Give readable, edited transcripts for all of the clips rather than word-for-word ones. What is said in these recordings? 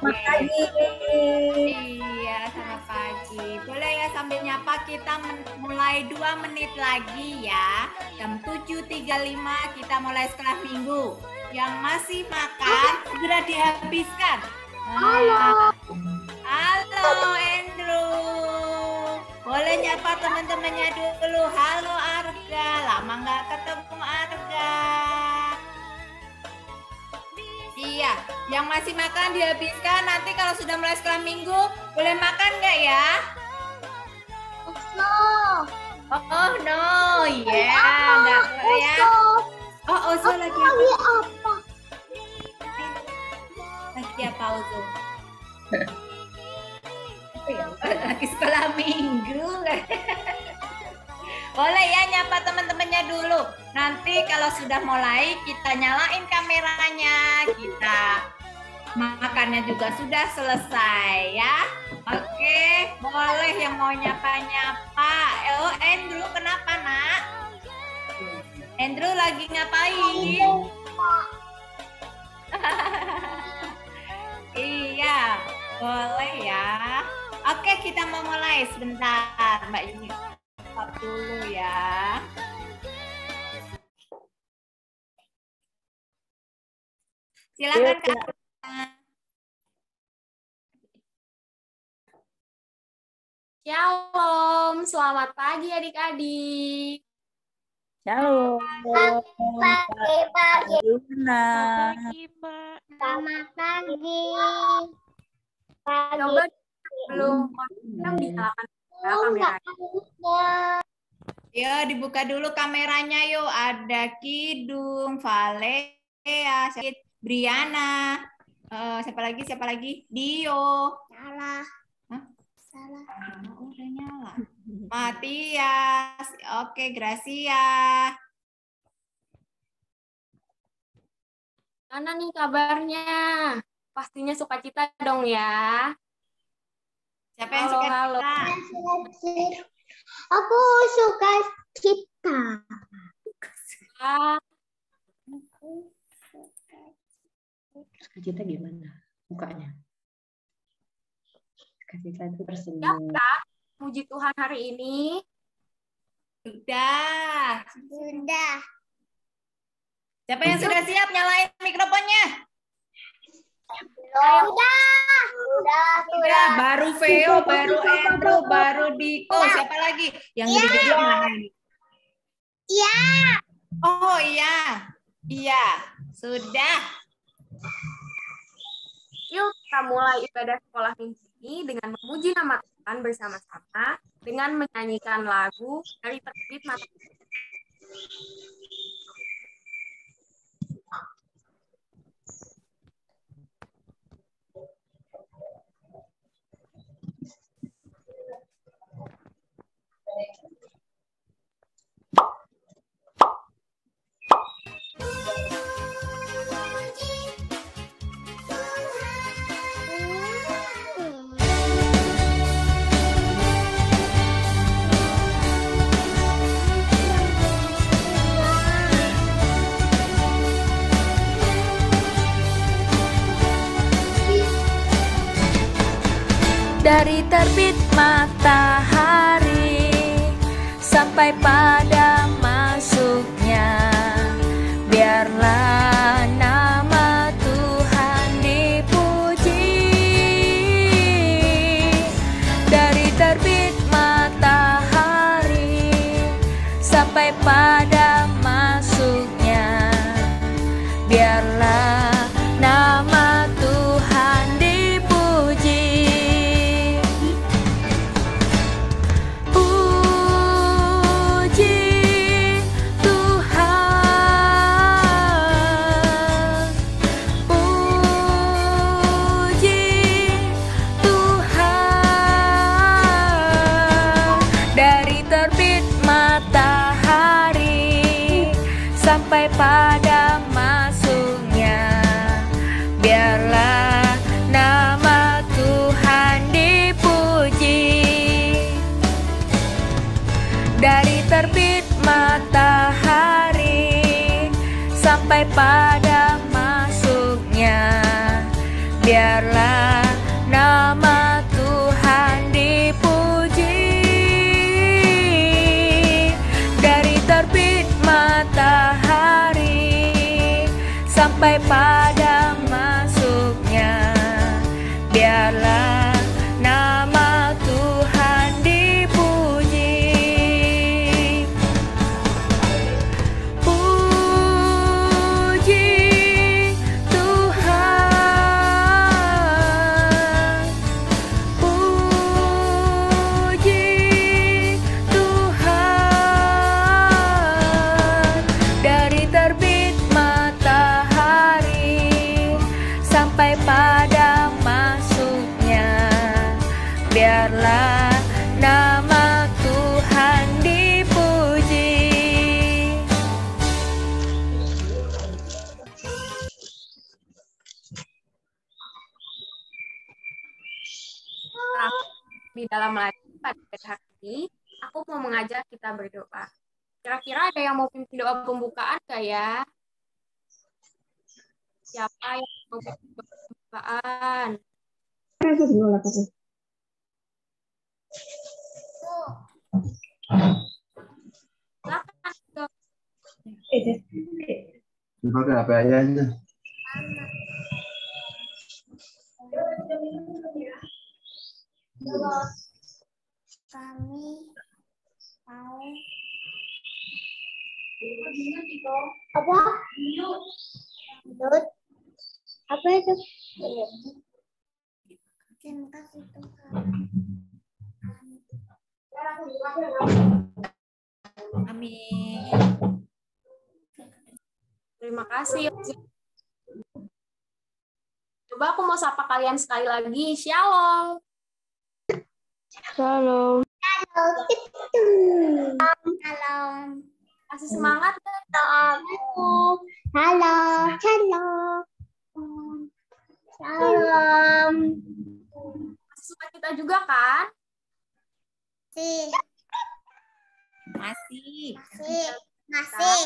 Selamat pagi. Iya, selamat pagi. Boleh ya sambil nyapa kita mulai 2 menit lagi ya. Jam 7.35 kita mulai sekolah minggu. Yang masih makan segera dihabiskan. Halo. Halo Andrew. Boleh nyapa teman-temannya dulu. Halo Arga. Lama nggak ketemu Arga. Iya, yang masih makan dihabiskan. Nanti kalau sudah mulai sekolah minggu, boleh makan nggak ya? No. Oh no, ya, nggak boleh ya. Oh, Ozo lagi apa? Lagi apa Ozo? Lagi sekolah minggu. Boleh ya nyapa teman-temannya dulu. Nanti kalau sudah mulai kita nyalain kameranya. Kita makannya juga sudah selesai ya. Oke, boleh yang mau nyapa-nyapa. Oh, Andrew kenapa nak? Andrew lagi ngapain? Iya, boleh ya. Oke, kita mau mulai sebentar Mbak Yuni. Stop dulu ya. Silakan Kak. Shalom, selamat pagi adik-adik. Shalom. Pagi, Selamat pagi. Coba belum dinyalakan kameranya. Yo, dibuka dulu kameranya yuk. Ada Kidung, Valea, Briana. Siapa lagi? Dio. Salah. Hah? Salah. Oh, udah nyala. Matias. Oke, Gracia. Mana nih kabarnya? Pastinya sukacita dong ya. Siapa yang suka Halo. cita? Aku suka kita. Sukacita gimana mukanya? Sukacita itu Siap tersenyum. Kak? Puji Tuhan hari ini. Sudah. Siapa yang sudah siap nyalain mikrofonnya? Sudah. Baru Veo, baru Andrew, baru Diko. Siapa lagi? Yang gede-gede mana ini? Iya. Oh iya. Iya. Sudah. Yuk kita mulai ibadah sekolah minggu ini dengan memuji nama Tuhan bersama-sama dengan menyanyikan lagu dari Terbit Mata. Dari terbit matahari sampai pada masuknya, biarlah nama Tuhan dipuji. Dari terbit matahari sampai pada masuknya, biarlah nama Tuhan dipuji. Sampai pada masuknya, biarlah nama Tuhan dipuji. Dari terbit matahari sampai pada masuknya, biarlah pada masuknya. Biarlah nama Tuhan dipuji. Di dalam lagi pada hari ini, aku mau mengajak kita berdoa. Kira-kira ada yang mau pimpin doa pembukaan nggak ya? Siapa yang mau pimpin doa pembukaan? Silakan, Dok. Pakai apa aja. Kami mau apa? Menurut apa itu? Terima kasih Tuhan. Amin. Terima kasih. Coba aku mau sapa kalian sekali lagi. Shalom. Shalom. Halo, gitu. Halo. Kasih semangat. Halo. Halo. Shalom. Shalom. Kasih sukacita juga kan? Masih. Masih. Masih.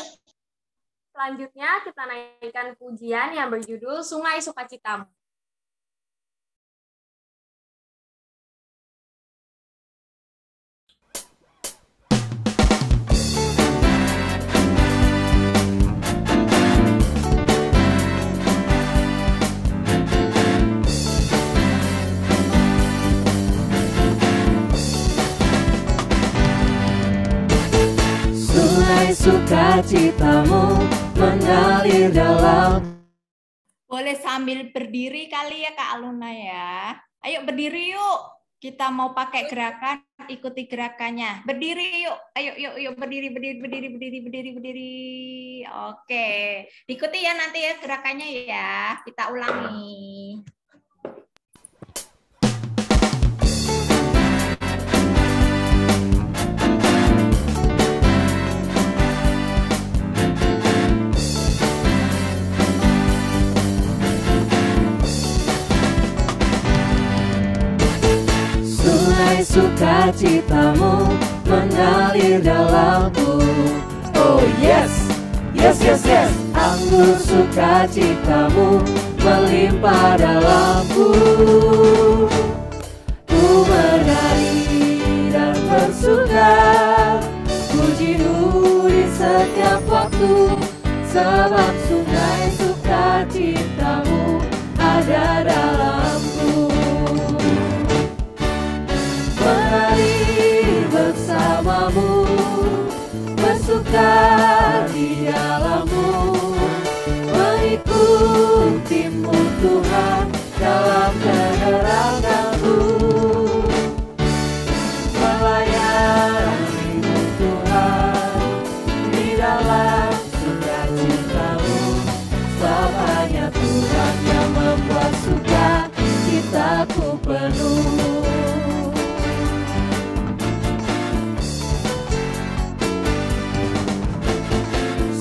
Selanjutnya kita naikkan pujian yang berjudul Sungai Sukacitamu. Sungai sukacitamu mengalir dalam. Boleh sambil berdiri kali ya Kak Aluna ya. Ayo berdiri yuk. Kita mau pakai gerakan, ikuti gerakannya. Berdiri yuk. Ayo yuk berdiri. Oke. Ikuti ya nanti ya gerakannya ya. Kita ulangi. Sungai sukacitamu mengalir dalamku. Oh yes, yes, yes, yes. Anggur sukacitamu melimpah dalamku. Ku bernyanyi dan bersuka, pujimu di setiap waktu, sebab sungai sukacitamu ada dalamku. Mengalir bersamamu, bersuka di dalammu, mengikutimu Tuhan dalam keneranganmu, melayanimu Tuhan di dalam sukacitamu, sebab hanya Tuhan yang membuat sukacitaku penuh.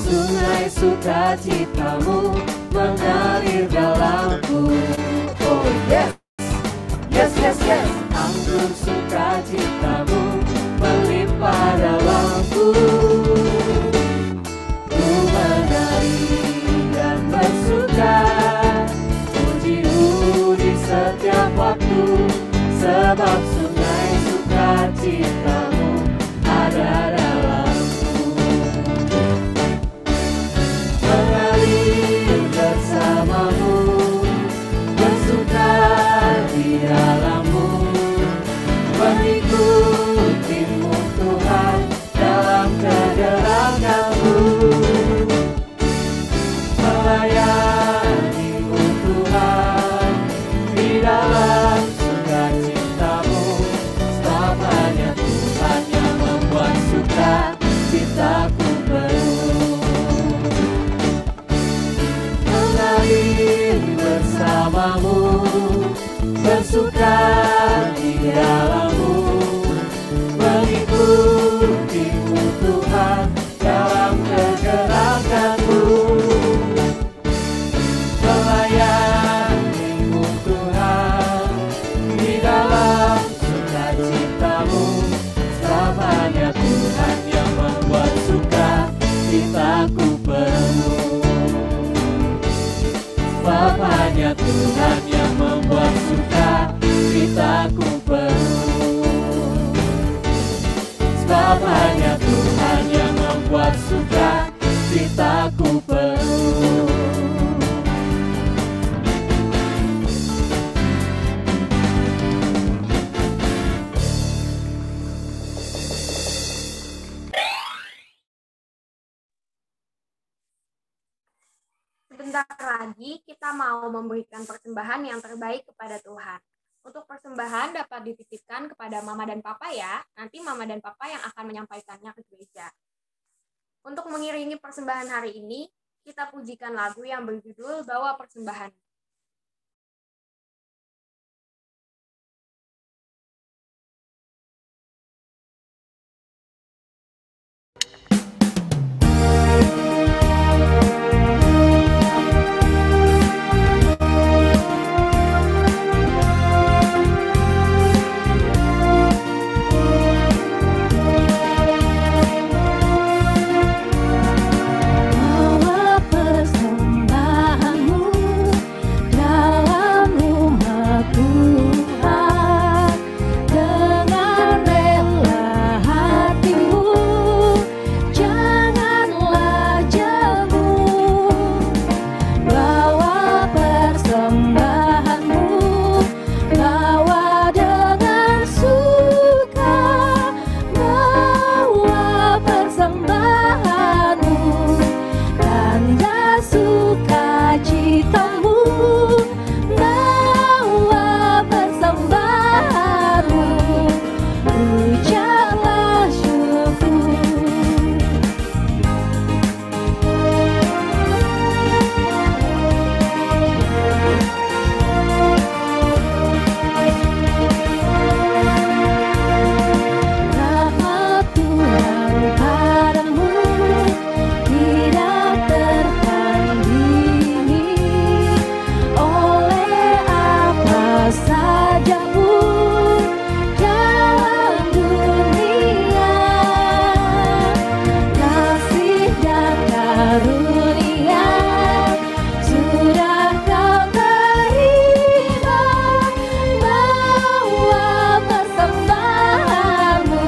Sungai sukacitamu mengalir dalamku. Oh yes, yes, yes, yes. Anggur sukacitamu melimpah dalamku. Ku menari dan bersuka, pujimu di setiap waktu, sebab sungai sukacitamu ada dalamku. Mengalir bersamamu, bersuka di dalammu, mengikutimu Tuhan dalam kegeranganmu, melayanimu Tuhan di dalam sukacitamu, sebab hanya Tuhan bersuka di dalammu, mengikutimu Tuhan dalam kegerakanmu, melayanimu Tuhan di dalam sukacitamu. Selamanya Tuhan yang membuat sukacitaku penuh. Selamanya Tuhan yang membuat sukacitaku penuh. Sebab hanya Tuhan yang membuat sukacitaku penuh. Sebentar lagi kita mau memberikan persembahan yang terbaik kepada Tuhan. Untuk persembahan dapat dititipkan kepada Mama dan Papa ya. Nanti Mama dan Papa yang akan menyampaikannya ke gereja. Untuk mengiringi persembahan hari ini, kita pujikan lagu yang berjudul Bawa Persembahan. Bawa persembahanmu dalam rumah Tuhan, dengan rela hatimu, janganlah jemu. Bawa persembahanmu, bawa dengan suka, bawa persembahanmu, tanda sukacitamu, bawa persembahanmu, ucaplah syukur. Rahmat Tuhan padamu tidak tertandingi oleh apa saja pun dalam dunia. Kasih dan karunia sudah kau terima, bawa persembahanmu,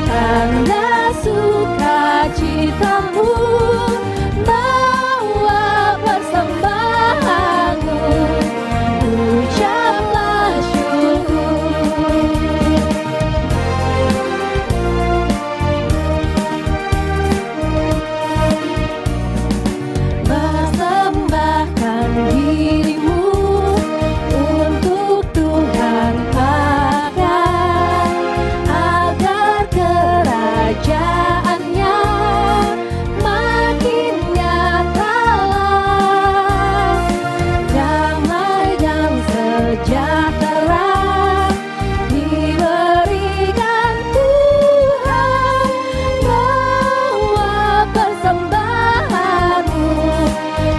tanda sukacitamu, bawa persembahanmu, ucaplah syukur. Persembahkan dirimu untuk Tuhan pakai, agar kerajaannya makin nyatalah. Damai dan sejahtera diberikan Tuhan, bawa persembahanmu,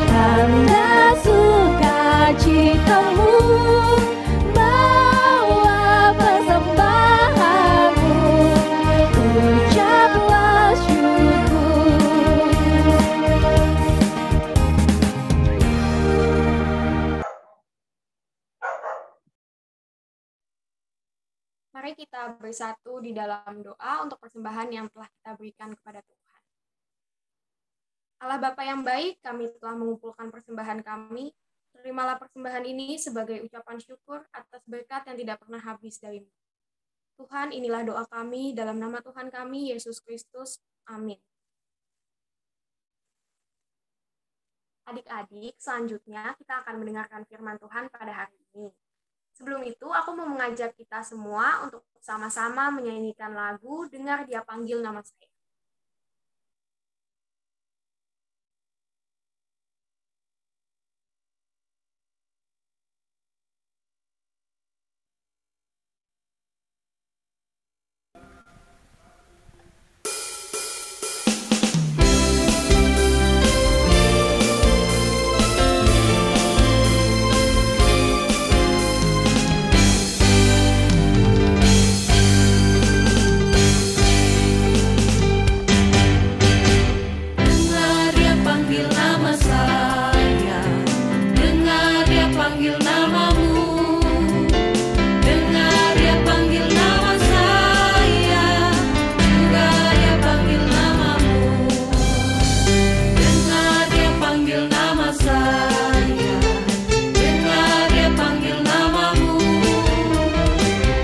tanda sukacitamu, bawa persembahanmu, ucaplah syukur. Mari kita bersatu di dalam doa untuk persembahan yang telah kita berikan kepada Tuhan. Allah Bapa yang baik, kami telah mengumpulkan persembahan kami. Terimalah persembahan ini sebagai ucapan syukur atas berkat yang tidak pernah habis darimu. Tuhan, inilah doa kami dalam nama Tuhan kami, Yesus Kristus. Amin. Adik-adik, selanjutnya kita akan mendengarkan firman Tuhan pada hari ini. Sebelum itu, aku mau mengajak kita semua untuk sama-sama menyanyikan lagu Dengar Dia Panggil Nama Saya. namamu. Dengar dia panggil nama saya, juga dia panggil namamu. Dengar dia panggil nama saya, dengar dia panggil namamu.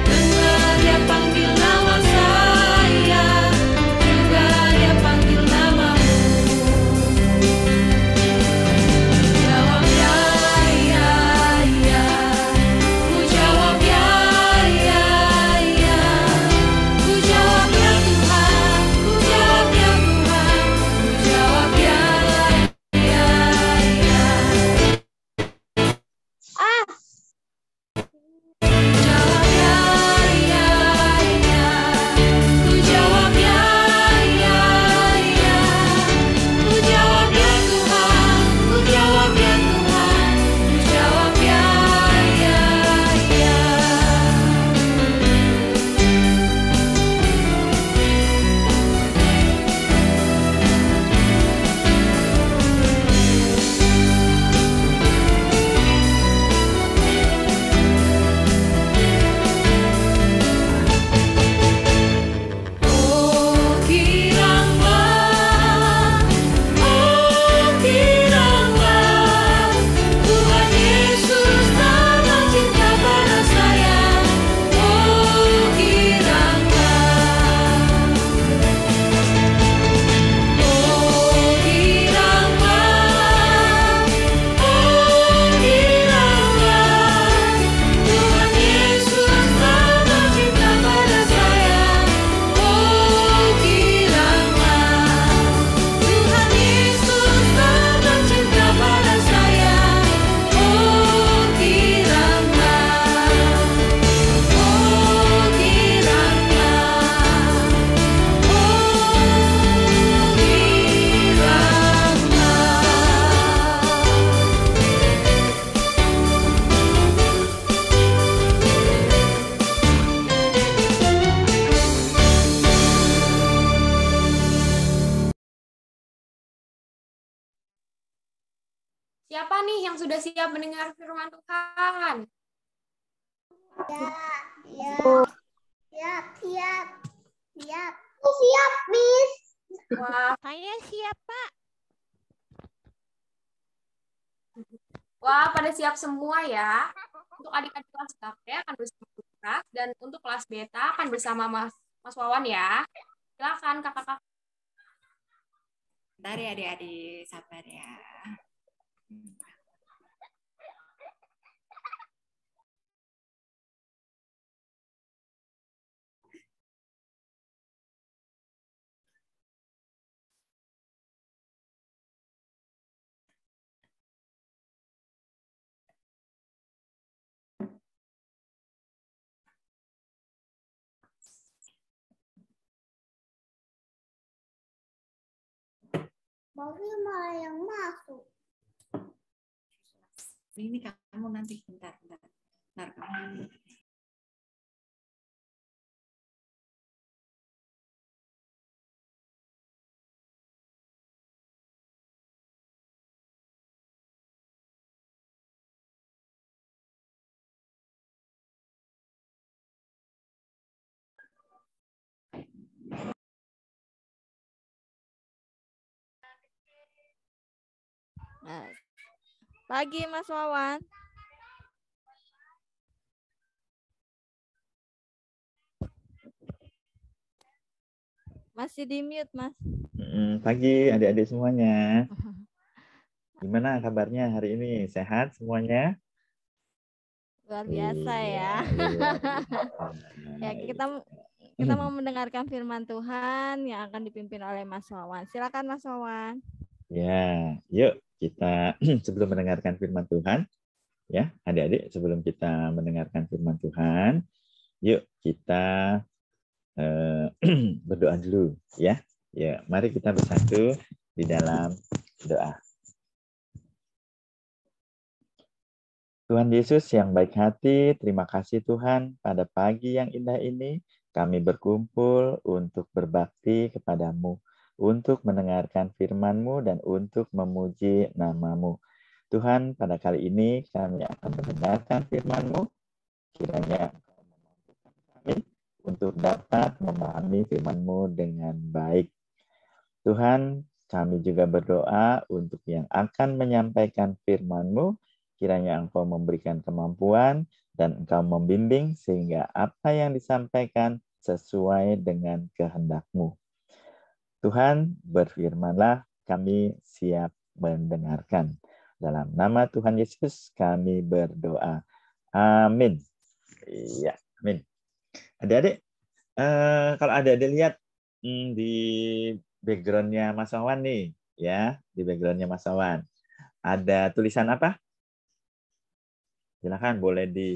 Dengar dia panggil nama saya, juga dia panggil namamu. Jawab ya, ya, ya. Ku jawab ya, ya, ya. Ku jawab ya Tuhan, ku jawab ya Tuhan. Ku jawab ya, ya, ya. Jawab ya, ya, ya. Ku jawab ya, ya, ya. Ku jawab ya Tuhan, ku jawab ya Tuhan. Ku jawab ya, ya, ya. Oh kiranglah Tuhan Yesus tanah cinta pada saya. Oh kiranglah Tuhan Yesus tanah cinta pada saya. Oh kiranglah Tuhan Yesus tanah cinta pada saya. Oh kiranglah, oh kiranglah, Siapa nih yang sudah siap mendengar firman Tuhan? Ya. Siap, siap. Siap. Siap, Miss. Wah, Saya siap, Pak. wah, pada siap semua ya. Untuk adik-adik kelas KP akan bersama Lukas, dan untuk kelas beta akan bersama Mas Wawan ya. Silakan kakak-kakak. Bentar ya adik-adik, sabar ya. Tapi malah yang masuk. Ini kamu nanti bentar. Bentar kamu. Nah, pagi Mas Wawan. Masih di mute, Mas. Pagi adik-adik semuanya. Gimana kabarnya hari ini? Sehat semuanya? Luar biasa ya. Ya, kita mau mendengarkan firman Tuhan yang akan dipimpin oleh Mas Wawan. Silakan Mas Wawan. Ya, yuk kita sebelum mendengarkan firman Tuhan, ya adik-adik sebelum kita mendengarkan firman Tuhan, yuk kita berdoa dulu, ya. Ya, mari kita bersatu di dalam doa. Tuhan Yesus yang baik hati, terima kasih Tuhan pada pagi yang indah ini kami berkumpul untuk berbakti kepadamu, untuk mendengarkan firman-Mu dan untuk memuji nama-Mu. Tuhan, pada kali ini kami akan mendengarkan firman-Mu. Kiranya Engkau memampukan kami untuk dapat memahami firman-Mu dengan baik. Tuhan, kami juga berdoa untuk yang akan menyampaikan firman-Mu. Kiranya Engkau memberikan kemampuan dan Engkau membimbing sehingga apa yang disampaikan sesuai dengan kehendak-Mu. Tuhan, berfirmanlah, kami siap mendengarkan. Dalam nama Tuhan Yesus kami berdoa. Amin. Iya, amin. Adik-adik, kalau adik-adik lihat di background-nya Mas Wawan nih, ya, di background-nya Mas Wawan, ada tulisan apa? Silakan, boleh di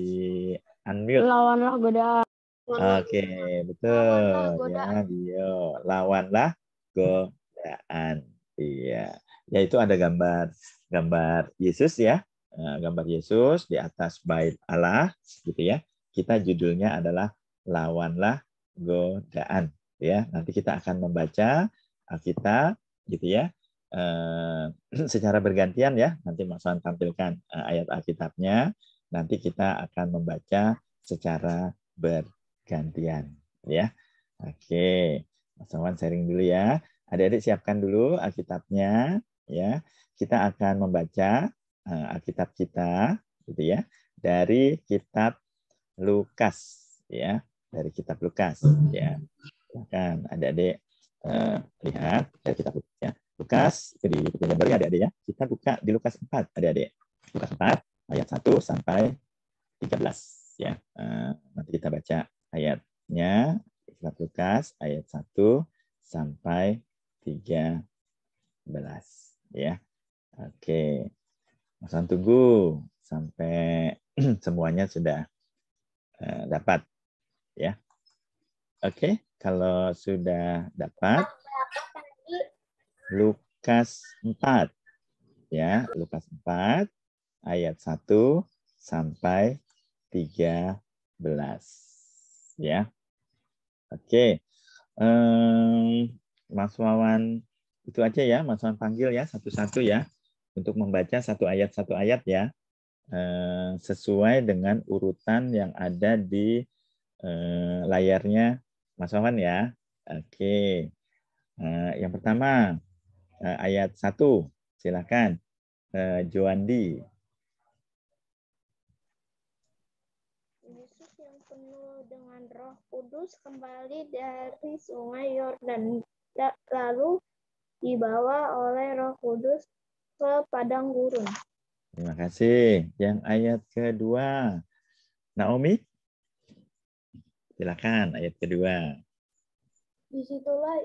unmute. Lawanlah godaan. Oke, betul. Ya, dia lawanlah godaan. Iya. Yaitu ada gambar Yesus ya. Gambar Yesus di atas bait Allah gitu ya. Kita judulnya adalah lawanlah godaan ya. Nanti kita akan membaca Alkitab gitu ya. Secara bergantian ya. Nanti Mas Wan tampilkan ayat Alkitabnya. Nanti kita akan membaca secara bergantian ya. Oke, Mas Wawan sharing dulu ya. Adik-adik siapkan dulu Alkitabnya ya. Kita akan membaca Alkitab kita gitu ya dari kitab Lukas ya, dari kitab Lukas ya. Silakan adik-adik lihat dari kitab Lukas ya. Lukas itu di buku baru ya adik-adik ya. Kita buka di Lukas 4 adik-adik. Lukas 4 ayat 1 sampai 13 ya. Nanti kita baca ayatnya kitab Lukas ayat 1 sampai 13 ya. Oke. Mas tunggu sampai semuanya sudah dapat ya. Oke, kalau sudah dapat Lukas 4 ya, Lukas 4 ayat 1 sampai 13 ya. Oke. Mas Wawan itu aja ya, Mas Wawan panggil ya satu-satu ya untuk membaca satu ayat ya, sesuai dengan urutan yang ada di layarnya Mas Wawan ya. Oke, yang pertama ayat 1, silakan Joandi. Yesus yang penuh dengan Roh Kudus kembali dari sungai Yordan, lalu dibawa oleh Roh Kudus ke padang gurun. Terima kasih. Yang ayat kedua, Naomi, silakan ayat kedua. Disitulah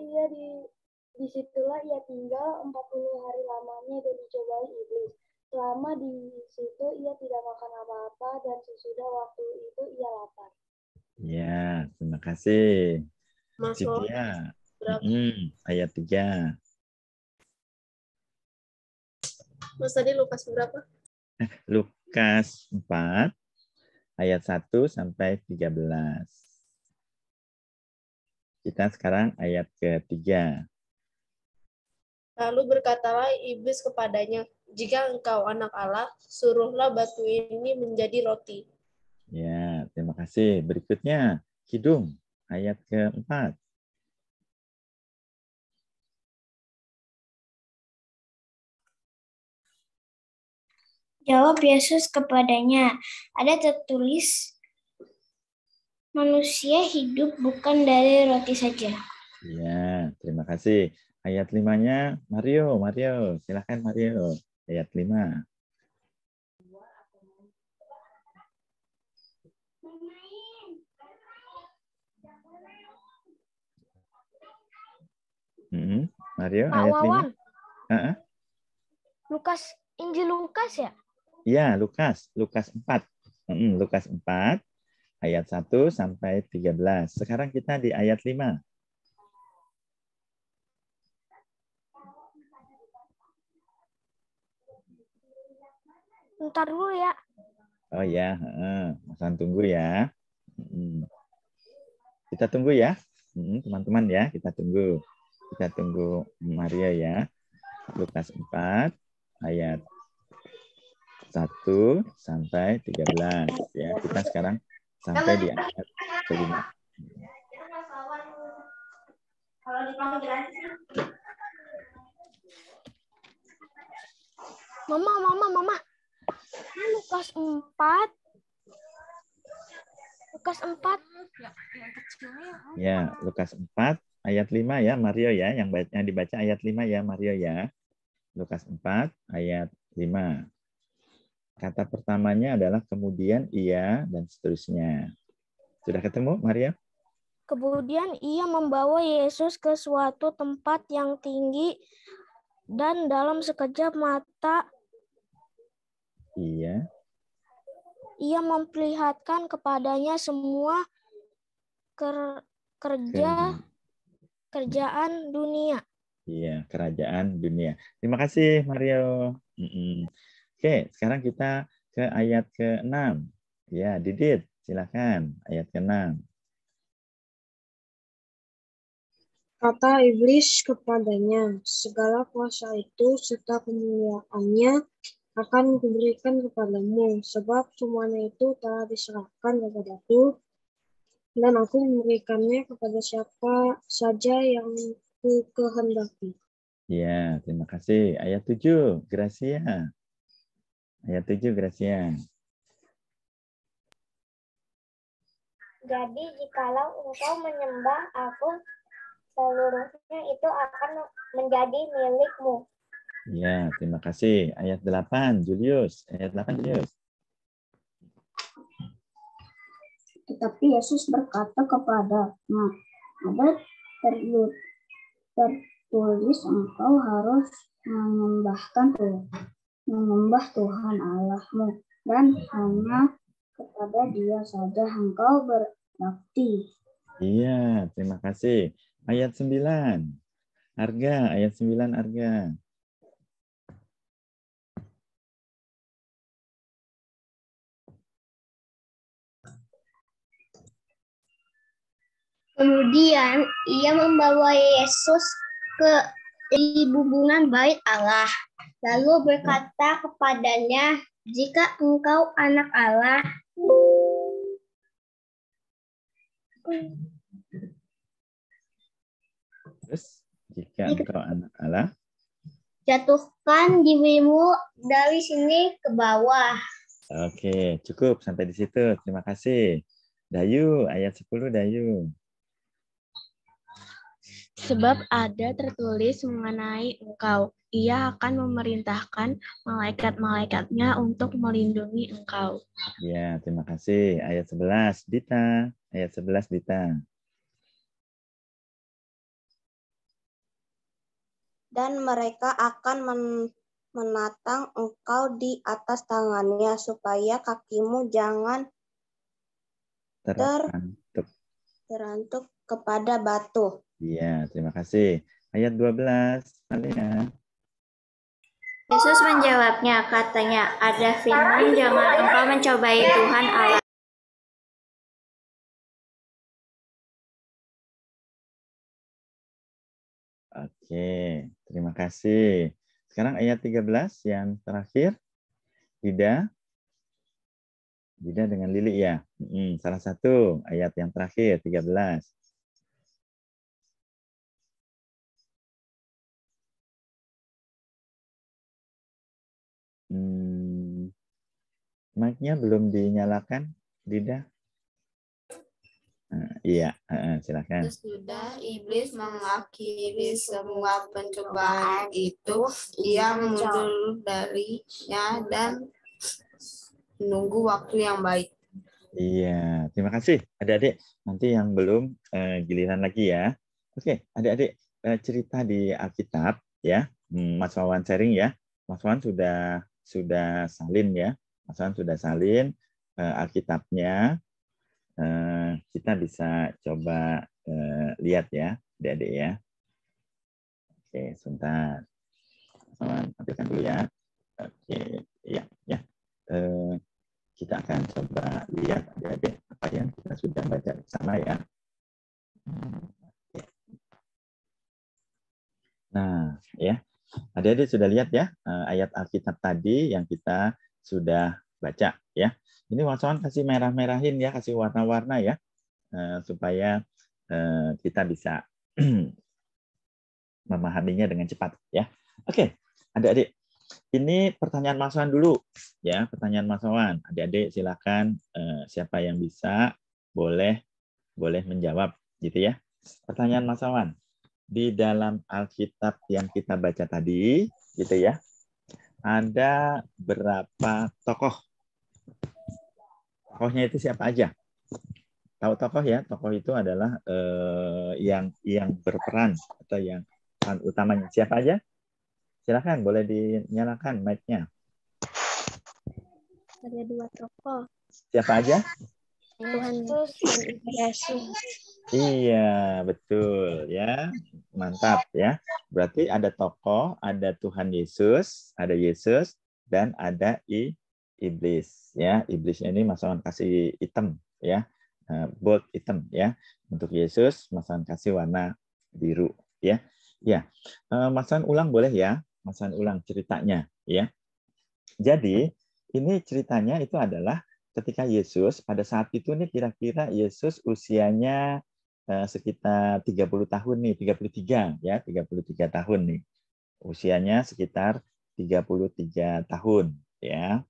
ia tinggal 40 hari lamanya dan dicobai iblis. Selama di situ ia tidak makan apa-apa dan sesudah waktu itu ia lapar. Ya, terima kasih. Masuk. Ayat 3. Mas tadi Lukas berapa? Lukas 4 ayat 1 sampai 13. Kita sekarang ayat ketiga. Lalu berkatalah iblis kepadanya, jika engkau anak Allah, suruhlah batu ini menjadi roti. Ya, terima kasih. Berikutnya, Kidung, ayat keempat. Jawab Yesus kepadanya, ada tertulis, manusia hidup bukan dari roti saja. Ya, terima kasih. Ayat 5-nya, Mario, silakan Mario. Ayat 5. Mario, Pak ayat Wawan. 5. Lukas, Injil Lukas ya? Ya, Lukas 4. Lukas 4 ayat 1 sampai 13. Sekarang kita di ayat 5. Bentar dulu ya. Oh ya, Mas tunggu ya. Kita tunggu ya, teman-teman ya, kita tunggu Maria ya. Lukas 4 ayat 1 sampai 13 ya. Kita sekarang sampai di ayat kelima. Mama. Ini Lukas 4. Ya, Lukas 4 ayat 5 ya, Mario ya, yang dibaca ayat 5 ya, Mario ya. Lukas 4 ayat 5. Kata pertamanya adalah kemudian ia dan seterusnya. Sudah ketemu, Mario? Kemudian ia membawa Yesus ke suatu tempat yang tinggi dan dalam sekejap mata Iya. ia memperlihatkan kepadanya semua kerjaan dunia. Iya, kerajaan dunia. Terima kasih, Mario. Oke, sekarang kita ke ayat ke-6. Ya, Didit, silakan. Ayat ke-6. Kata iblis kepadanya, segala kuasa itu serta kemuliaannya akan kuberikan kepadamu, sebab semuanya itu telah diserahkan kepadaku, dan aku memberikannya kepada siapa saja yang ku kehendaki. Ya, terima kasih. Ayat 7, Gracia. Ayat 7, Gracia. Jadi jikalau engkau menyembah aku, seluruhnya itu akan menjadi milikmu. Ya, terima kasih. Ayat 8, Julius. Ayat 8, Julius. Tetapi Yesus berkata kepadanya, ada tertulis engkau harus menyembah Tuhan Allahmu, dan hanya kepada Dia saja engkau berbakti. Iya, terima kasih. Ayat 9. Arga, ayat 9, Arga. Kemudian ia membawa Yesus ke bumbungan bait Allah, lalu berkata kepadanya, jika engkau anak Allah, Terus, jika engkau anak Allah, jatuhkan dirimu dari sini ke bawah. Oke, cukup sampai di situ. Terima kasih. Dayu, ayat 10, Dayu. Sebab ada tertulis mengenai engkau, ia akan memerintahkan malaikat-malaikatnya untuk melindungi engkau. Ya, terima kasih. Ayat 11, Dita. Ayat 11, Dita. Dan mereka akan menatang engkau di atas tangannya, supaya kakimu jangan terantuk kepada batu. Iya, terima kasih. Ayat 12, Alia. Yesus menjawabnya, katanya, ada firman, jangan engkau mencobai Tuhan Allah. Oke, terima kasih. Sekarang ayat 13 yang terakhir. Dida dengan Lili ya. Salah satu ayat yang terakhir, 13. Mic-nya belum dinyalakan, Dida? Iya, silakan. Sesudah iblis mengakhiri semua pencobaan itu, ia mundur darinya dan menunggu waktu yang baik. Iya, terima kasih adik-adik. Nanti yang belum giliran lagi ya. Oke, adik-adik cerita di Alkitab ya. Mas Wawan sharing ya. Mas Wawan sudah salin ya. Mas Wawan sudah salin Alkitabnya. Kita bisa coba lihat ya, adik-adik ya. Oke, sebentar. Mas Wawan ambilkan dulu ya. Oke, ya. Kita akan coba lihat adik-adik apa yang kita sudah baca bersama ya. Nah, ya. Adik-adik sudah lihat ya ayat Alkitab tadi yang kita sudah baca ya. Ini Mas Wawan kasih merah-merahin ya, kasih warna-warna ya, supaya kita bisa memahaminya dengan cepat ya. Oke, adik-adik. Ini pertanyaan Mas Wawan dulu ya, pertanyaan Mas Wawan. Adik-adik silakan siapa yang bisa boleh menjawab gitu ya. Pertanyaan Mas Wawan. Di dalam Alkitab yang kita baca tadi gitu ya. Ada berapa tokoh? Tokohnya itu siapa aja? Tahu tokoh ya? Tokoh itu adalah yang berperan atau yang peran utamanya. Siapa aja? Silakan, boleh dinyalakan mic-nya. Ada 2 tokoh. Siapa aja? Tuhan Yesus. Iya, betul ya. Mantap ya. Berarti ada tokoh, ada Tuhan Yesus, dan ada iblis ya. Iblisnya ini Mas Wawan kasih hitam ya. Bold hitam ya. Untuk Yesus Mas Wawan kasih warna biru ya. Ya. Mas Wawan ulang boleh ya? Mas Wawan ulang ceritanya ya. Jadi, ini ceritanya itu adalah ketika Yesus pada saat itu nih kira-kira Yesus usianya sekitar 30 tahun nih, 33 ya, 33 tahun nih. Usianya sekitar 33 tahun ya.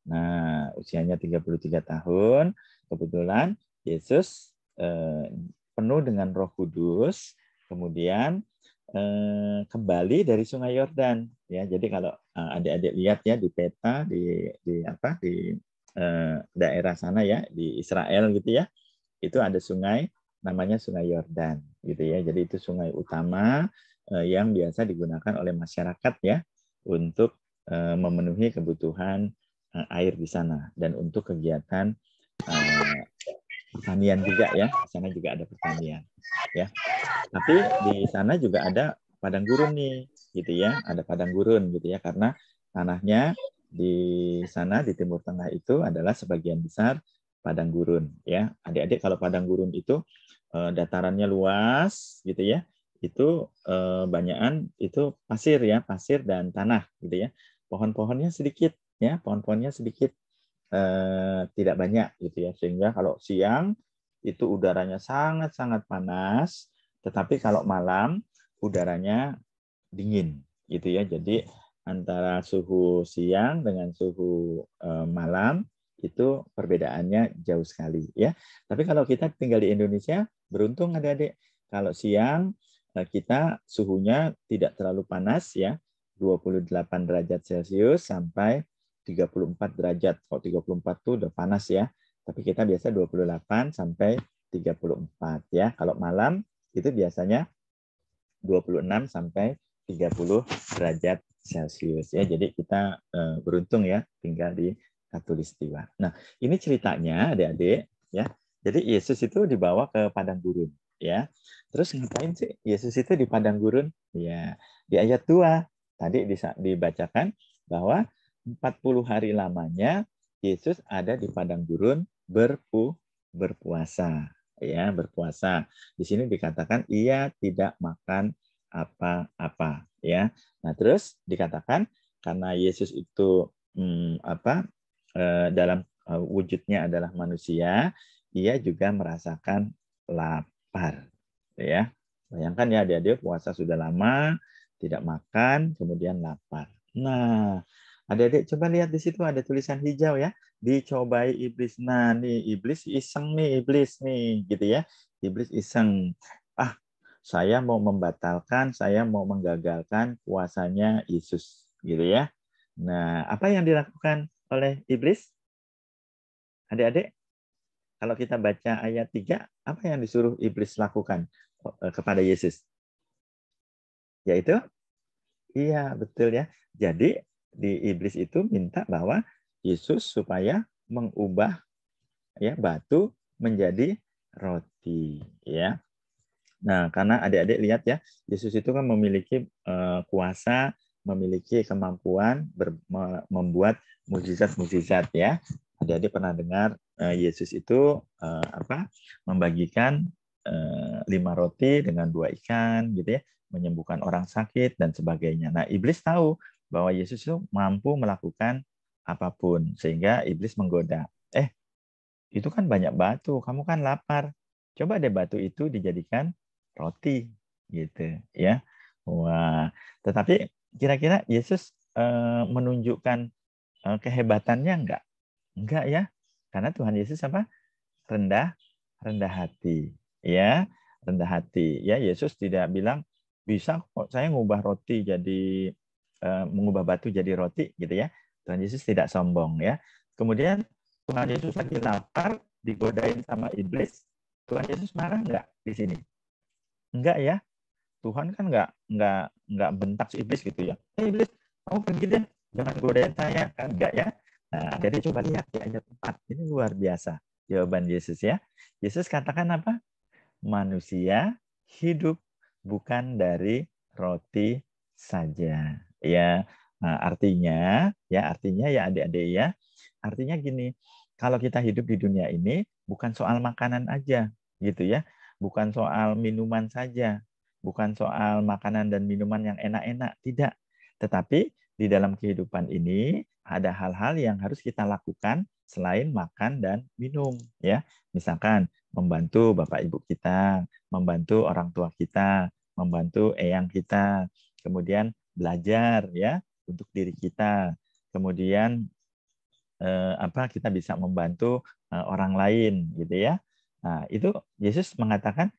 Nah, usianya 33 tahun, kebetulan Yesus penuh dengan Roh Kudus, kemudian kembali dari Sungai Yordan ya. Jadi kalau adik-adik lihat ya di peta di daerah sana ya di Israel gitu ya, itu ada sungai namanya Sungai Yordan gitu ya. Jadi itu sungai utama yang biasa digunakan oleh masyarakat ya untuk memenuhi kebutuhan air di sana dan untuk kegiatan pertanian juga ya. Di sana juga ada pertanian ya. Tapi di sana juga ada padang gurun nih gitu ya. Ada padang gurun gitu ya, karena tanahnya di sana di Timur Tengah itu adalah sebagian besar padang gurun ya. Adik-adik kalau padang gurun itu datarannya luas gitu ya. Itu banyakan itu pasir ya, pasir dan tanah gitu ya. Pohon-pohonnya sedikit ya, pohon-pohonnya sedikit, tidak banyak gitu ya. Sehingga kalau siang itu udaranya sangat-sangat panas, tetapi kalau malam udaranya dingin gitu ya. Jadi antara suhu siang dengan suhu malam itu perbedaannya jauh sekali ya. Tapi kalau kita tinggal di Indonesia, beruntung adik-adik. Kalau siang kita suhunya tidak terlalu panas ya, 28 derajat Celcius sampai 34 derajat. Kalau 34 itu udah panas ya. Tapi kita biasa 28 sampai 34 ya. Kalau malam itu biasanya 26 sampai 30 derajat Celcius ya. Jadi kita beruntung ya tinggal di Khatulistiwa. Nah, ini ceritanya adik-adik ya. Jadi Yesus itu dibawa ke padang gurun ya. Terus ngapain sih Yesus itu di padang gurun? Ya, di ayat 2 tadi dibacakan bahwa 40 hari lamanya Yesus ada di padang gurun berpuasa ya, berpuasa. Di sini dikatakan ia tidak makan apa-apa ya. Nah, terus dikatakan karena Yesus itu dalam wujudnya adalah manusia, ia juga merasakan lapar ya. Bayangkan ya adik-adik, puasa sudah lama tidak makan kemudian lapar. Nah, adik-adik coba lihat di situ ada tulisan hijau ya, dicobai iblis. Nah, nih iblis iseng nih, iblis nih gitu ya. Iblis iseng. Saya mau membatalkan, saya mau menggagalkan puasanya Yesus gitu ya. Nah, apa yang dilakukan oleh iblis? Adik-adik, kalau kita baca ayat 3, apa yang disuruh iblis lakukan kepada Yesus? Yaitu, iya betul ya. Jadi di iblis itu minta bahwa Yesus supaya mengubah ya batu menjadi roti ya. Nah, karena adik-adik lihat ya, Yesus itu kan memiliki kuasa, memiliki kemampuan membuat mukjizat-mukjizat ya. Adik-adik pernah dengar Yesus itu membagikan 5 roti dengan 2 ikan gitu ya, menyembuhkan orang sakit dan sebagainya. Nah, iblis tahu bahwa Yesus itu mampu melakukan apapun, sehingga iblis menggoda. Itu kan banyak batu, kamu kan lapar. Coba deh batu itu dijadikan roti, gitu ya. Wah, tetapi kira-kira Yesus menunjukkan kehebatannya enggak? Enggak ya. Karena Tuhan Yesus apa? Rendah hati, ya. Rendah hati. Ya, Yesus tidak bilang bisa kok saya mengubah batu jadi roti gitu ya. Tuhan Yesus tidak sombong ya. Kemudian Tuhan Yesus lagi lapar, digodain sama iblis. Tuhan Yesus marah enggak di sini? Enggak ya. Tuhan kan enggak bentak si iblis gitu ya. Iblis, kamu pergi deh, jangan godain saya kan enggak ya. Nah, jadi coba lihat di ayat 4. Ini luar biasa jawaban Yesus ya. Yesus katakan apa? Manusia hidup bukan dari roti saja. Ya, nah, artinya ya adik-adik ya. Artinya gini, kalau kita hidup di dunia ini bukan soal makanan aja, gitu ya. Bukan soal minuman saja, bukan soal makanan dan minuman yang enak-enak, tidak. Tetapi di dalam kehidupan ini ada hal-hal yang harus kita lakukan selain makan dan minum, ya. Misalkan membantu Bapak Ibu kita, membantu orang tua kita, membantu eyang kita, kemudian belajar ya untuk diri kita, kemudian kita bisa membantu orang lain gitu ya. Nah, itu Yesus mengatakan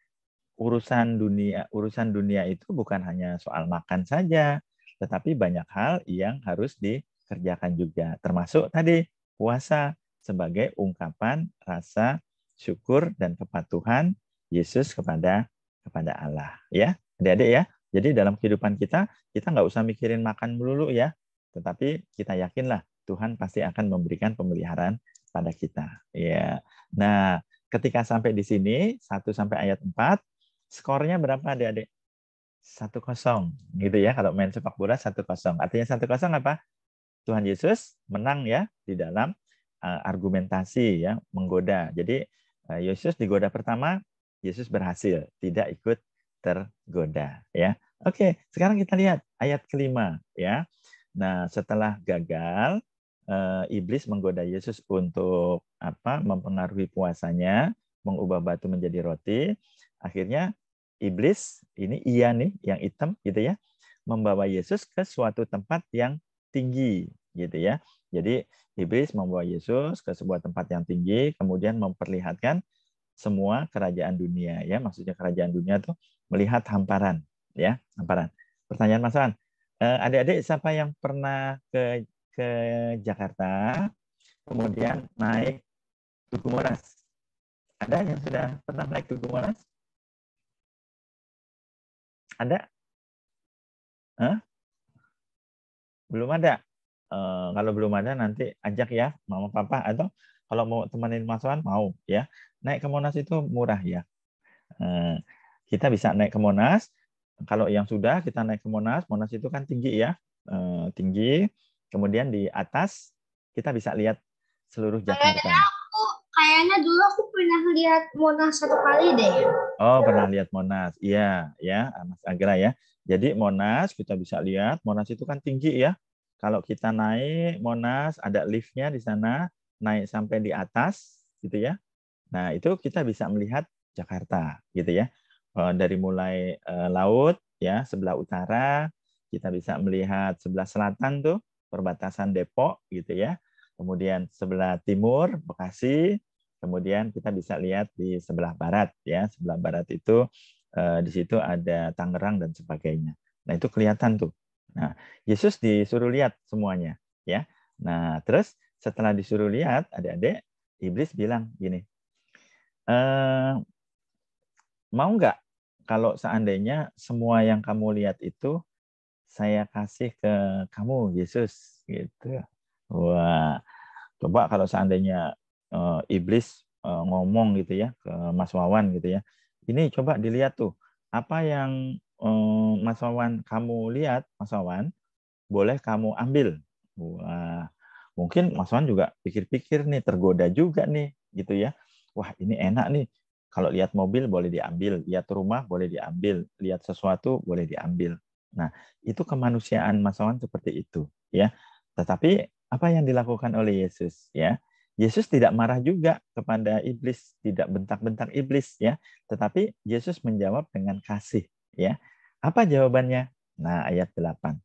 urusan dunia itu bukan hanya soal makan saja, tetapi banyak hal yang harus dikerjakan juga, termasuk tadi puasa sebagai ungkapan rasa syukur dan kepatuhan Yesus kepada Allah ya. Adik-adik ya. Jadi dalam kehidupan kita nggak usah mikirin makan melulu ya, tetapi kita yakinlah Tuhan pasti akan memberikan pemeliharaan pada kita. Ya. Nah, ketika sampai di sini 1 sampai ayat 4, skornya berapa adik-adik? 1-0 gitu ya. Kalau main sepak bola 1-0. Artinya 1-0 apa? Tuhan Yesus menang ya di dalam argumentasi ya, menggoda. Jadi Yesus digoda pertama, Yesus berhasil, tidak ikut tergoda ya. Oke, sekarang kita lihat ayat kelima ya. Nah, setelah gagal iblis menggoda Yesus untuk mempengaruhi puasanya, mengubah batu menjadi roti. Akhirnya iblis ini yang hitam gitu ya, membawa Yesus ke suatu tempat yang tinggi gitu ya. Jadi iblis membawa Yesus ke sebuah tempat yang tinggi, kemudian memperlihatkan semua kerajaan dunia ya. Maksudnya kerajaan dunia tuh melihat hamparan ya, hamparan. Pertanyaan Mas Wan, adik-adik siapa yang pernah ke Jakarta, kemudian naik Tugu Monas? Ada yang sudah pernah naik Tugu Monas? Ada? Belum ada? Kalau belum ada nanti ajak ya mama papa, atau kalau mau temenin Mas Wan mau ya. Naik ke Monas itu murah ya. Kita bisa naik ke Monas. Kalau yang sudah kita naik ke Monas itu kan tinggi ya. Tinggi. Kemudian di atas kita bisa lihat seluruh Jakarta. Kayaknya dulu aku pernah lihat Monas 1 kali deh. Oh, pernah lihat Monas. Iya, ya, Mas Agra ya. Jadi Monas kita bisa lihat, Monas itu kan tinggi ya. Kalau kita naik Monas ada liftnya di sana, naik sampai di atas gitu ya. Nah, itu kita bisa melihat Jakarta gitu ya. Dari mulai laut ya, sebelah utara, kita bisa melihat sebelah selatan tuh perbatasan Depok gitu ya. Kemudian sebelah timur Bekasi, kemudian kita bisa lihat di sebelah barat ya. Sebelah barat itu di situ ada Tangerang dan sebagainya. Nah, itu kelihatan tuh. Nah, Yesus disuruh lihat semuanya ya. Nah, terus setelah disuruh lihat, adik-adik, iblis bilang gini, mau nggak kalau seandainya semua yang kamu lihat itu saya kasih ke kamu, Yesus, gitu. Wah, coba kalau seandainya iblis ngomong gitu ya ke Mas Wawan gitu ya. Ini coba dilihat tuh, apa yang Mas Wawan kamu lihat, Mas Wawan, boleh kamu ambil. Wah, mungkin Mas Wawan juga pikir-pikir nih, tergoda juga nih, gitu ya. Wah, ini enak nih. Kalau lihat mobil boleh diambil, lihat rumah boleh diambil, lihat sesuatu boleh diambil. Nah, itu kemanusiaan Mas Wawan seperti itu, ya. Tetapi Apa yang dilakukan oleh Yesus? Ya, Yesus tidak marah juga kepada iblis, tidak bentak-bentak iblis, ya. Tetapi Yesus menjawab dengan kasih, ya. Apa jawabannya? Nah, ayat 8.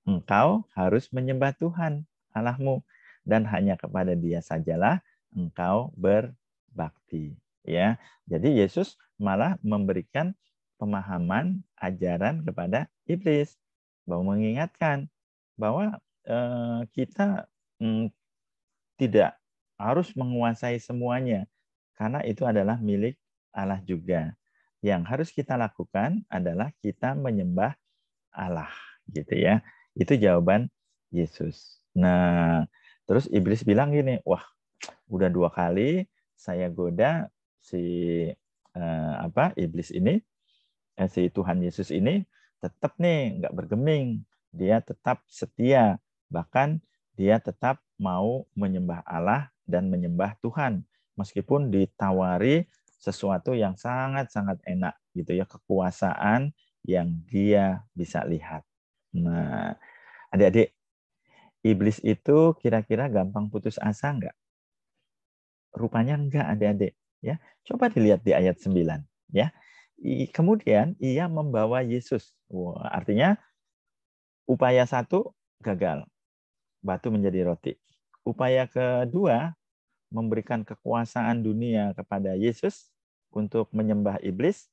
Engkau harus menyembah Tuhan Allahmu dan hanya kepada Dia sajalah engkau berbakti, ya. Jadi Yesus malah memberikan pemahaman ajaran kepada iblis, bahwa mengingatkan bahwa kita tidak harus menguasai semuanya, karena itu adalah milik Allah juga. Yang harus kita lakukan adalah kita menyembah Allah, gitu ya. Itu jawaban Yesus. Nah, terus iblis bilang gini, wah, udah 2 kali saya goda si iblis ini, si Tuhan Yesus ini tetap nih nggak bergeming, dia tetap setia, bahkan dia tetap mau menyembah Allah dan menyembah Tuhan meskipun ditawari sesuatu yang sangat-sangat enak gitu ya, kekuasaan yang dia bisa lihat. Nah, adik-adik, iblis itu kira-kira gampang putus asa enggak? Rupanya enggak, adik-adik, ya. Coba dilihat di ayat 9, ya. Kemudian ia membawa Yesus. Wah, artinya upaya 1 gagal. Batu menjadi roti. Upaya kedua, memberikan kekuasaan dunia kepada Yesus untuk menyembah iblis.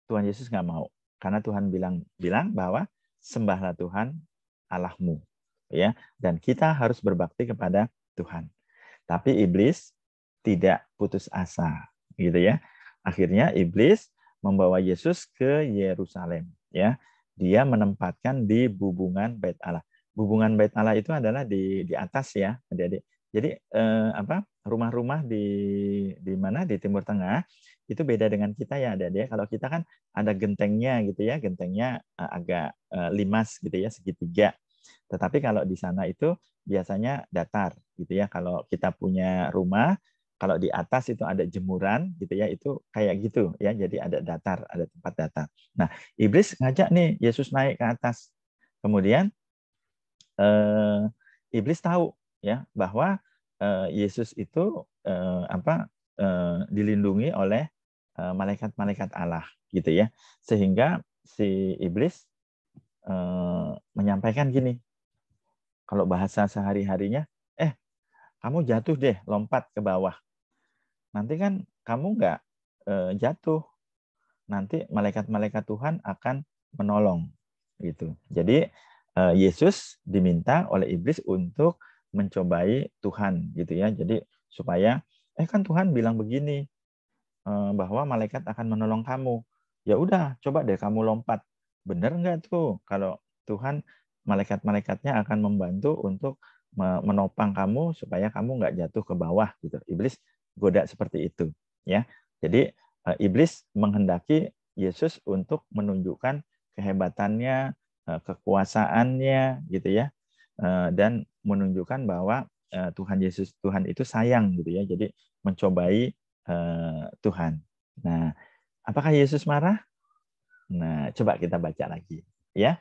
Tuhan Yesus nggak mau. Karena Tuhan bilang bahwa sembahlah Tuhan Allahmu, ya. Dan kita harus berbakti kepada Tuhan. Tapi iblis tidak putus asa, gitu ya. Akhirnya iblis membawa Yesus ke Yerusalem, ya. Dia menempatkan di bubungan Bait Allah. Bubungan Bait Allah itu adalah di atas, ya, adik-adik. Jadi rumah-rumah di mana di Timur Tengah itu beda dengan kita, ya, adik-adik. Kalau kita kan ada gentengnya gitu ya, gentengnya agak limas gitu ya, segitiga. Tetapi kalau di sana itu biasanya datar gitu ya. Kalau kita punya rumah, kalau di atas itu ada jemuran gitu ya, itu kayak gitu ya. Jadi ada datar, ada tempat datar. Nah, iblis ngajak nih Yesus naik ke atas. Kemudian iblis tahu ya bahwa Yesus itu dilindungi oleh malaikat-malaikat Allah gitu ya. Sehingga si iblis menyampaikan gini. Kalau bahasa sehari-harinya, kamu jatuh deh, lompat ke bawah. Nanti kan kamu nggak jatuh. Nanti malaikat-malaikat Tuhan akan menolong gitu. Jadi Yesus diminta oleh iblis untuk mencobai Tuhan gitu ya. Jadi supaya kan Tuhan bilang begini bahwa malaikat akan menolong kamu. Ya udah, coba deh kamu lompat. Bener nggak tuh kalau Tuhan malaikat-malaikatnya akan membantu untuk menopang kamu supaya kamu nggak jatuh ke bawah gitu. Iblis goda seperti itu, ya. Jadi iblis menghendaki Yesus untuk menunjukkan kehebatannya, kekuasaannya, gitu ya, dan menunjukkan bahwa Tuhan itu sayang, gitu ya. Jadi mencobai Tuhan. Nah, apakah Yesus marah? Nah, coba kita baca lagi, ya.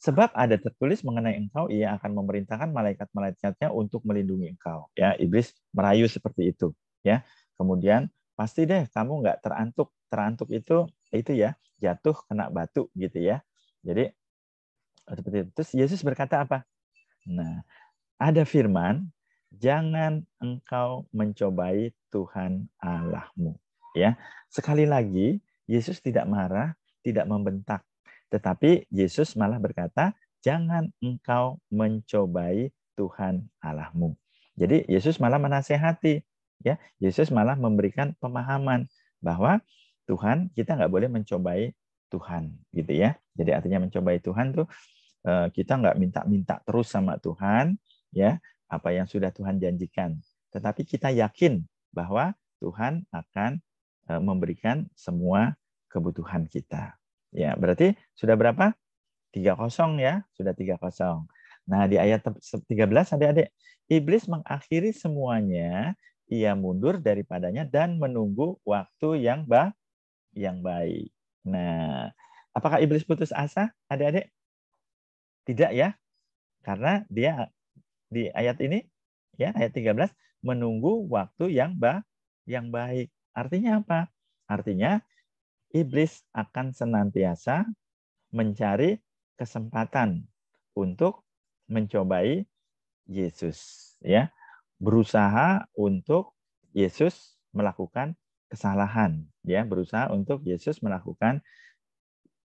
Sebab ada tertulis mengenai engkau, ia akan memerintahkan malaikat-malaikatnya untuk melindungi engkau. Ya, iblis merayu seperti itu. Ya, kemudian pasti deh kamu nggak terantuk. Terantuk itu ya jatuh kena batu gitu ya. Jadi seperti itu. Terus Yesus berkata apa? Nah, ada firman, jangan engkau mencobai Tuhan Allahmu. Ya, sekali lagi Yesus tidak marah, tidak membentak. Tetapi Yesus malah berkata, jangan engkau mencobai Tuhan Allahmu. Jadi Yesus malah menasehati, ya. Yesus malah memberikan pemahaman bahwa Tuhan, kita nggak boleh mencobai Tuhan, gitu ya. Jadi artinya mencobai Tuhan tuh kita nggak minta-minta terus sama Tuhan, ya, apa yang sudah Tuhan janjikan. Tetapi kita yakin bahwa Tuhan akan memberikan semua kebutuhan kita. Ya, berarti sudah berapa? 3-0 ya, sudah 3-0. Nah, di ayat 13 adik-adik, iblis mengakhiri semuanya, ia mundur daripadanya dan menunggu waktu yang baik. Nah, apakah iblis putus asa, adik-adik? Tidak ya, karena dia di ayat ini ya, ayat 13, menunggu waktu yang baik. Artinya apa? Artinya iblis akan senantiasa mencari kesempatan untuk mencobai Yesus, ya. Berusaha untuk Yesus melakukan kesalahan, ya, berusaha untuk Yesus melakukan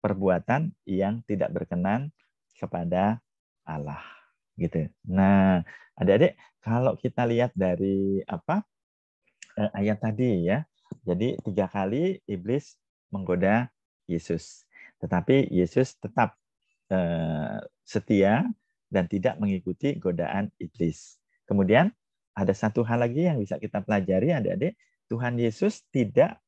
perbuatan yang tidak berkenan kepada Allah, gitu. Nah, adik-adik, kalau kita lihat dari ayat tadi ya, jadi 3 kali iblis menggoda Yesus, tetapi Yesus tetap setia dan tidak mengikuti godaan iblis. Kemudian ada satu hal lagi yang bisa kita pelajari, adik-adik. Tuhan Yesus tidak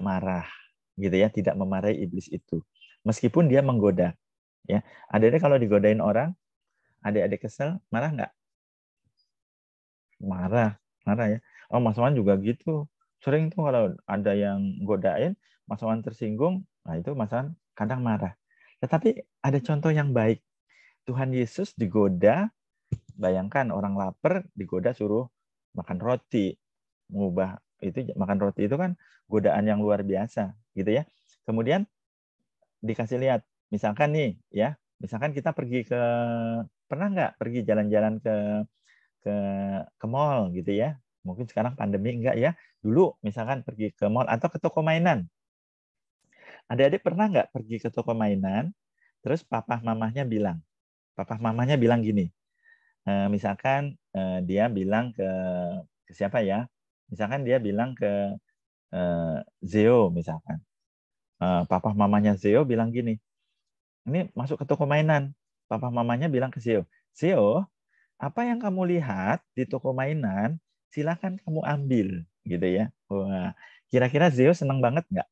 marah, gitu ya, tidak memarahi iblis itu, meskipun dia menggoda. Ya, adik-adik kalau digodain orang, adik-adik kesel, marah nggak? Marah ya. Oh, Mas Wan juga gitu. Sering tuh kalau ada yang godain, Mas Wan tersinggung, nah itu Mas Wan kadang marah. Tetapi ada contoh yang baik. Tuhan Yesus digoda, bayangkan orang lapar digoda suruh makan roti. Mengubah itu, makan roti itu kan godaan yang luar biasa, gitu ya. Kemudian dikasih lihat, misalkan nih ya, misalkan kita pernah nggak pergi jalan-jalan ke mall gitu ya. Mungkin sekarang pandemi enggak ya. Dulu misalkan pergi ke mall atau ke toko mainan. Adik-adik pernah nggak pergi ke toko mainan, terus papa mamahnya bilang gini, misalkan dia bilang ke siapa ya, misalkan dia bilang ke Zeo misalkan, papa mamanya Zeo bilang gini, ini masuk ke toko mainan, papa mamanya bilang ke Zeo, apa yang kamu lihat di toko mainan, silakan kamu ambil, gitu ya. Wah, kira-kira Zeo senang banget nggak?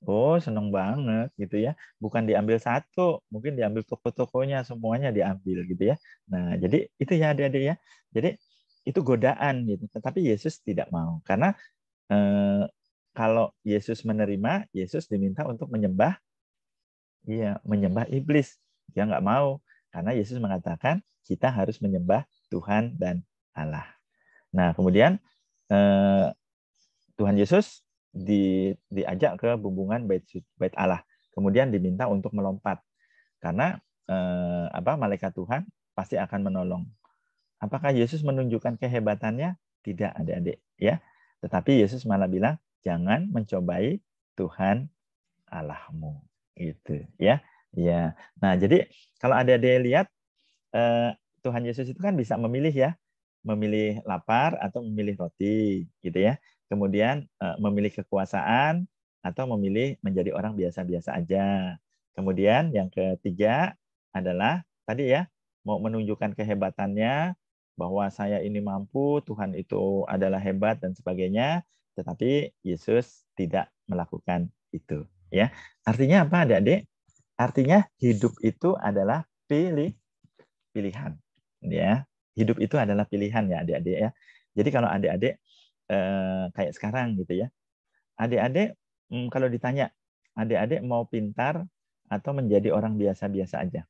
Oh, seneng banget gitu ya. Bukan diambil satu, mungkin diambil toko-tokonya, semuanya diambil gitu ya. Nah, jadi itu ya adik-adik ya. Jadi itu godaan gitu. Tetapi Yesus tidak mau. Karena kalau Yesus menerima, Yesus diminta untuk menyembah iblis. Dia nggak mau. Karena Yesus mengatakan kita harus menyembah Tuhan dan Allah. Nah, kemudian Tuhan Yesus diajak ke bumbungan bait Allah. Kemudian diminta untuk melompat. Karena malaikat Tuhan pasti akan menolong. Apakah Yesus menunjukkan kehebatannya? Tidak, adik-adik, ya. Tetapi Yesus malah bilang, jangan mencobai Tuhan Allahmu. Gitu, ya. Ya. Nah, jadi kalau adik-adik lihat Tuhan Yesus itu kan bisa memilih ya. Memilih lapar atau memilih roti, gitu ya. Kemudian memilih kekuasaan atau memilih menjadi orang biasa-biasa aja. Kemudian yang ketiga adalah tadi ya, mau menunjukkan kehebatannya bahwa saya ini mampu, Tuhan itu adalah hebat dan sebagainya, tetapi Yesus tidak melakukan itu, ya. Artinya apa, Adik-adik? Artinya hidup itu adalah pilihan, ya. Hidup itu adalah pilihan ya, Adik-adik ya. Jadi kalau Adik-adik kayak sekarang gitu ya. Adik-adik kalau ditanya, adik-adik mau pintar atau menjadi orang biasa-biasa aja?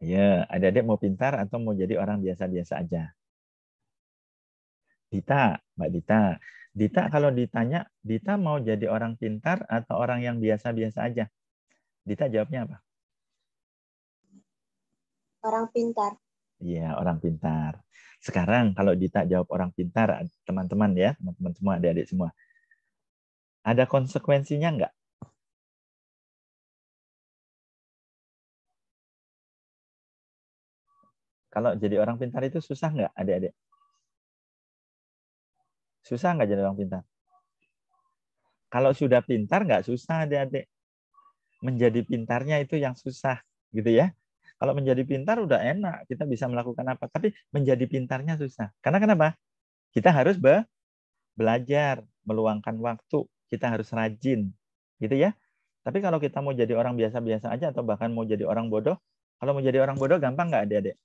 Ya, adik-adik mau pintar atau mau jadi orang biasa-biasa aja? Dita, Mbak Dita. Dita kalau ditanya, Dita mau jadi orang pintar atau orang yang biasa-biasa aja? Dita jawabnya apa? Orang pintar. Iya, orang pintar. Sekarang kalau Dita jawab orang pintar, teman-teman ya, teman-teman semua, adik-adik semua, ada konsekuensinya nggak? Kalau jadi orang pintar itu susah nggak, adik-adik? Susah nggak jadi orang pintar? Kalau sudah pintar nggak susah, adik-adik. Menjadi pintarnya itu yang susah, gitu ya. Kalau menjadi pintar udah enak, kita bisa melakukan apa. Tapi menjadi pintarnya susah. Karena kenapa? Kita harus belajar, meluangkan waktu. Kita harus rajin, gitu ya. Tapi kalau kita mau jadi orang biasa-biasa aja atau bahkan mau jadi orang bodoh, kalau mau jadi orang bodoh gampang nggak, adik-adik?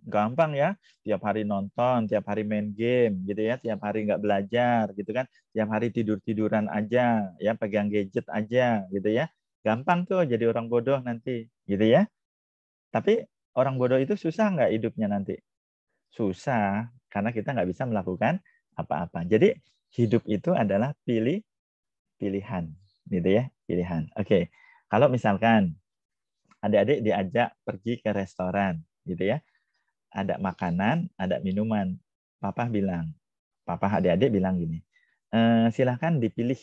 Gampang ya, tiap hari nonton, tiap hari main game gitu ya, tiap hari nggak belajar gitu kan, tiap hari tidur-tiduran aja, ya pegang gadget aja gitu ya. Gampang tuh jadi orang bodoh nanti gitu ya. Tapi orang bodoh itu susah nggak hidupnya nanti? Susah, karena kita nggak bisa melakukan apa-apa. Jadi hidup itu adalah pilihan gitu ya, pilihan. Oke, kalau misalkan adik-adik diajak pergi ke restoran gitu ya, ada makanan, ada minuman. Papa bilang, papa adik-adik bilang gini, silahkan dipilih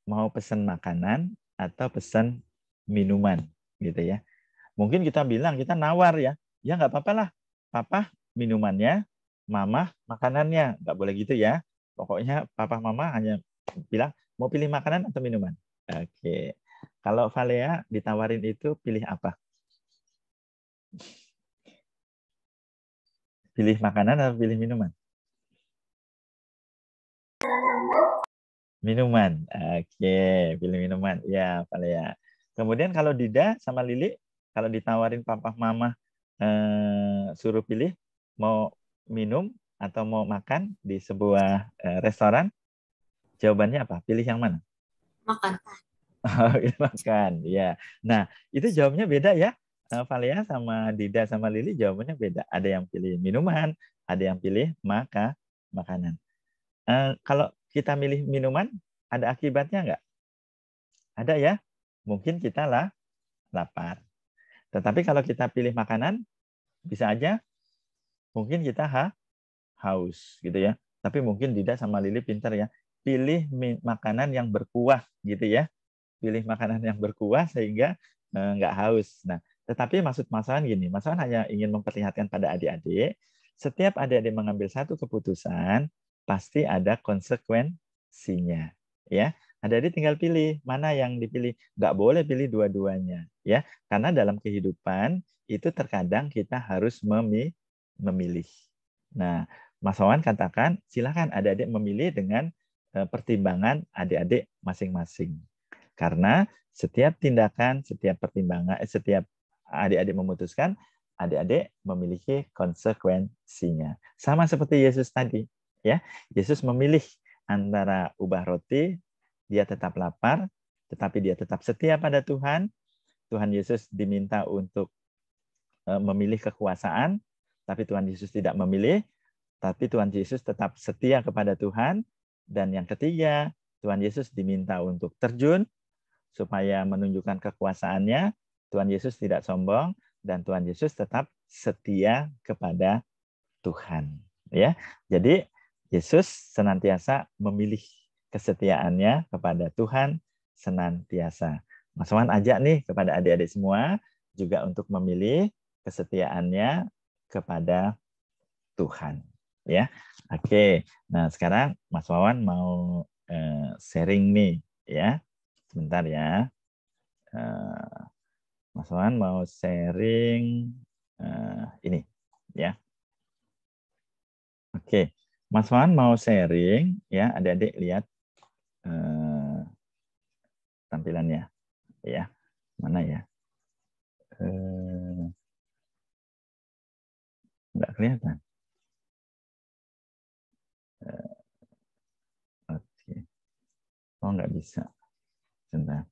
mau pesan makanan atau pesan minuman, gitu ya. Mungkin kita bilang, kita nawar ya, ya nggak apa-apa lah, papa minumannya, mama makanannya, nggak boleh gitu ya. Pokoknya papa mama hanya bilang, mau pilih makanan atau minuman. Oke, kalau Valea ditawarin itu pilih apa? Pilih makanan atau pilih minuman? Minuman. Oke, pilih minuman. Ya, Valea. Kemudian kalau Dida sama Lili, kalau ditawarin papa mama suruh pilih mau minum atau mau makan di sebuah restoran, jawabannya apa? Pilih yang mana? Makan. Makan, ya. Nah, itu jawabnya beda ya. Valea sama Dida sama Lili jawabannya beda. Ada yang pilih minuman, ada yang pilih makanan. Kalau kita milih minuman, ada akibatnya nggak? Ada ya. Mungkin kita lapar. Tetapi kalau kita pilih makanan, bisa aja mungkin kita haus gitu ya. Tapi mungkin Dida sama Lili pintar ya. Pilih makanan yang berkuah gitu ya. Pilih makanan yang berkuah sehingga nggak haus. Nah, tetapi maksud Mas Wan gini, Mas Wan hanya ingin memperlihatkan pada adik-adik, setiap adik-adik mengambil satu keputusan, pasti ada konsekuensinya. Ya, adik-adik tinggal pilih mana yang dipilih. Nggak boleh pilih dua-duanya. Ya, karena dalam kehidupan itu terkadang kita harus memilih. Nah, Mas Wan katakan, silakan adik-adik memilih dengan pertimbangan adik-adik masing-masing. Karena setiap tindakan, setiap pertimbangan, setiap adik-adik memutuskan, adik-adik memiliki konsekuensinya. Sama seperti Yesus tadi, ya. Yesus memilih antara ubah roti, dia tetap lapar, tetapi dia tetap setia pada Tuhan. Tuhan Yesus diminta untuk memilih kekuasaan, tapi Tuhan Yesus tidak memilih, tapi Tuhan Yesus tetap setia kepada Tuhan. Dan yang ketiga, Tuhan Yesus diminta untuk terjun supaya menunjukkan kekuasaannya. Tuhan Yesus tidak sombong dan Tuhan Yesus tetap setia kepada Tuhan. Ya, jadi Yesus senantiasa memilih kesetiaannya kepada Tuhan senantiasa. Mas Wan ajak nih kepada adik-adik semua juga untuk memilih kesetiaannya kepada Tuhan. Ya, oke. Nah sekarang Mas Wawan mau sharing nih, ya. Sebentar ya. Mas Wan mau sharing ini ya. Oke, Mas Wan mau sharing ya, adik-adik lihat tampilannya ya. Mana ya? Nggak kelihatan. Oke. Oh nggak bisa. Sebentar.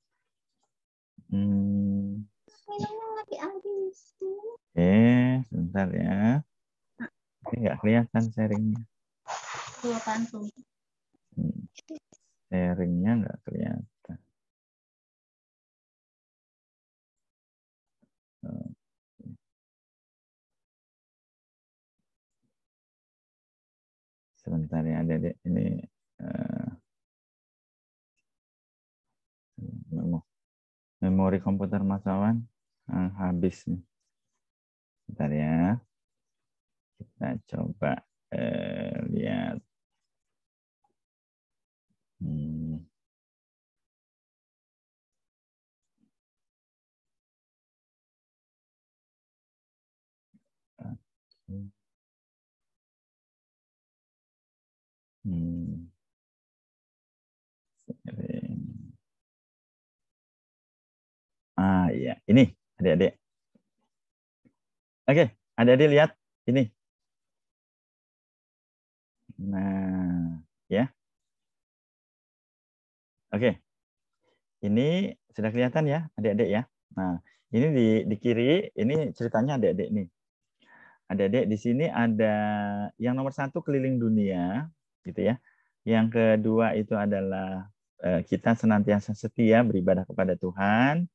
Sebentar ya. Ini nggak kelihatan sharingnya. Sharingnya nggak kelihatan. Sebentar ya, adik-adik. Ini memori komputer Mas Wawan habis nih. Bentar ya. Kita coba lihat. Iya, ini adik-adik. Oke, adik-adik lihat Ini. Nah, ya. Oke. Ini sudah kelihatan ya, adik-adik ya. Nah, ini di kiri, ini ceritanya adik-adik nih. Adik-adik di sini ada yang nomor 1 keliling dunia, gitu ya. Yang kedua itu adalah kita senantiasa setia beribadah kepada Tuhan.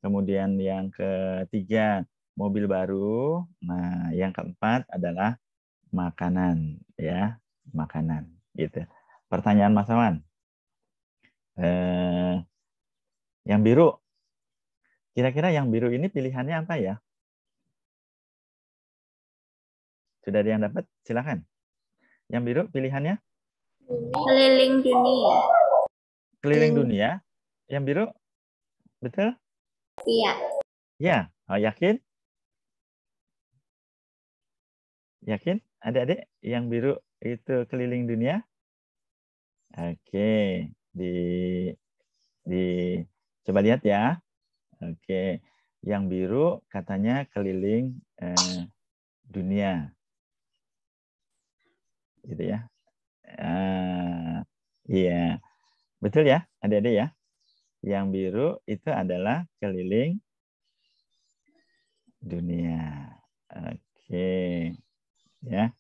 Kemudian yang ketiga mobil baru. Nah, yang keempat adalah makanan, ya, makanan, gitu. Pertanyaan Mas Awan. Yang biru, kira-kira yang biru ini pilihannya apa ya? Sudah ada yang dapat? Silakan. Yang biru pilihannya? Keliling dunia. Keliling dunia. Yang biru? Betul? Iya. Ya. Oh, yakin? Yakin? Adik-adik yang biru itu keliling dunia? Oke. Coba lihat ya. Oke. Yang biru katanya keliling dunia. Gitu ya. Iya. Betul ya, adik-adik ya. Yang biru itu adalah keliling dunia. Oke. Ya.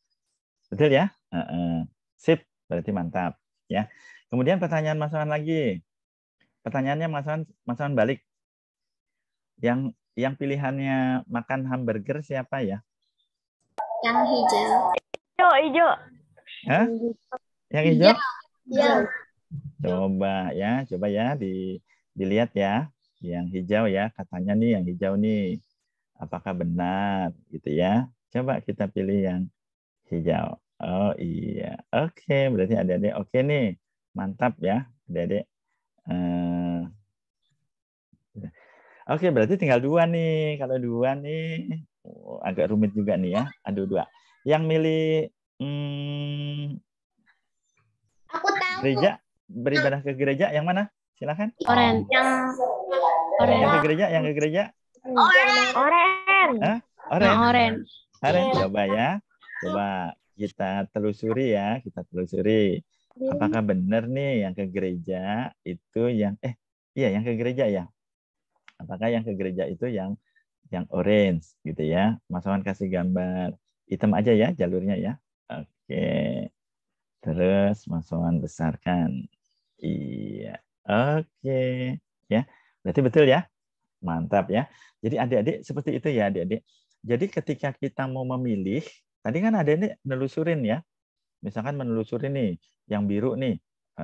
Betul ya? Sip, berarti mantap ya. Kemudian pertanyaan Mas Wan lagi. Pertanyaannya Mas Wan balik. Yang pilihannya makan hamburger siapa ya? Yang hijau. Hijau. Hah? Yang hijau? Hijau. Coba ya dilihat ya. Yang hijau ya, katanya nih yang hijau nih. Apakah benar gitu ya? Coba kita pilih yang hijau. Oh iya. Oke, berarti adik-adik oke nih. Mantap ya, adik-adik. Oke, berarti tinggal 2 nih. Kalau 2 nih agak rumit juga nih ya. Aduh 2. Yang milih gereja, beribadah ke gereja yang mana? Silakan. Orange. Yang ke gereja. Orange. Hah? Orange. Coba ya. Coba kita telusuri ya, Apakah benar nih yang ke gereja itu yang yang ke gereja ya? Apakah yang ke gereja itu yang orange gitu ya? Mas Wan kasih gambar hitam aja ya jalurnya ya. Oke. Terus Mas Wan besarkan. Iya. Oke. Ya. Berarti betul ya? Mantap ya. Jadi adik-adik seperti itu ya adik-adik. Jadi ketika kita mau memilih, tadi kan adik-adik menelusurin ya. Misalkan menelusurin nih, yang biru nih,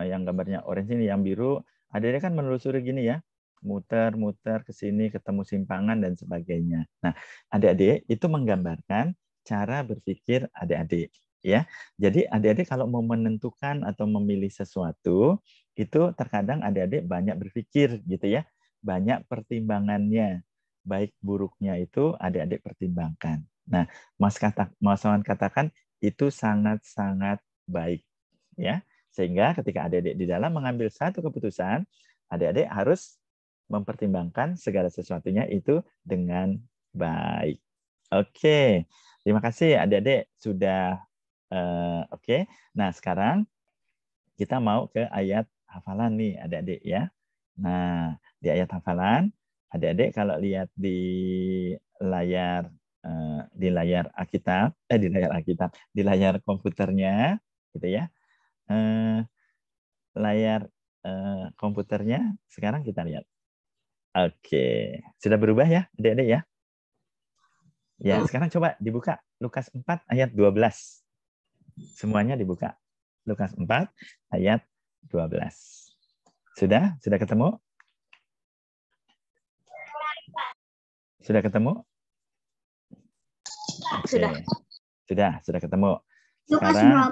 yang gambarnya orange ini, yang biru, adik-adik kan menelusuri gini ya. Muter-muter ke sini, ketemu simpangan dan sebagainya. Nah, adik-adik itu menggambarkan cara berpikir adik-adik. Ya, jadi adik-adik kalau mau menentukan atau memilih sesuatu, itu terkadang adik-adik banyak berpikir gitu ya. Banyak pertimbangannya, baik buruknya itu adik-adik pertimbangkan. Nah, Mas Wan katakan itu sangat-sangat baik, ya. Sehingga ketika adik-adik di dalam mengambil satu keputusan, adik-adik harus mempertimbangkan segala sesuatunya itu dengan baik. Oke, terima kasih adik-adik sudah oke. Nah, sekarang kita mau ke ayat hafalan nih adik-adik ya. Nah, di ayat hafalan, adik-adik kalau lihat di layar Alkitab, di layar komputernya, gitu ya. Layar komputernya sekarang kita lihat. Oke, sudah berubah ya, adik-adik ya? Ya, sekarang coba dibuka Lukas 4 ayat 12. Semuanya dibuka. Lukas 4 ayat 12. Sudah? Sudah ketemu? Sudah ketemu? Oke. Sudah ketemu. Sekarang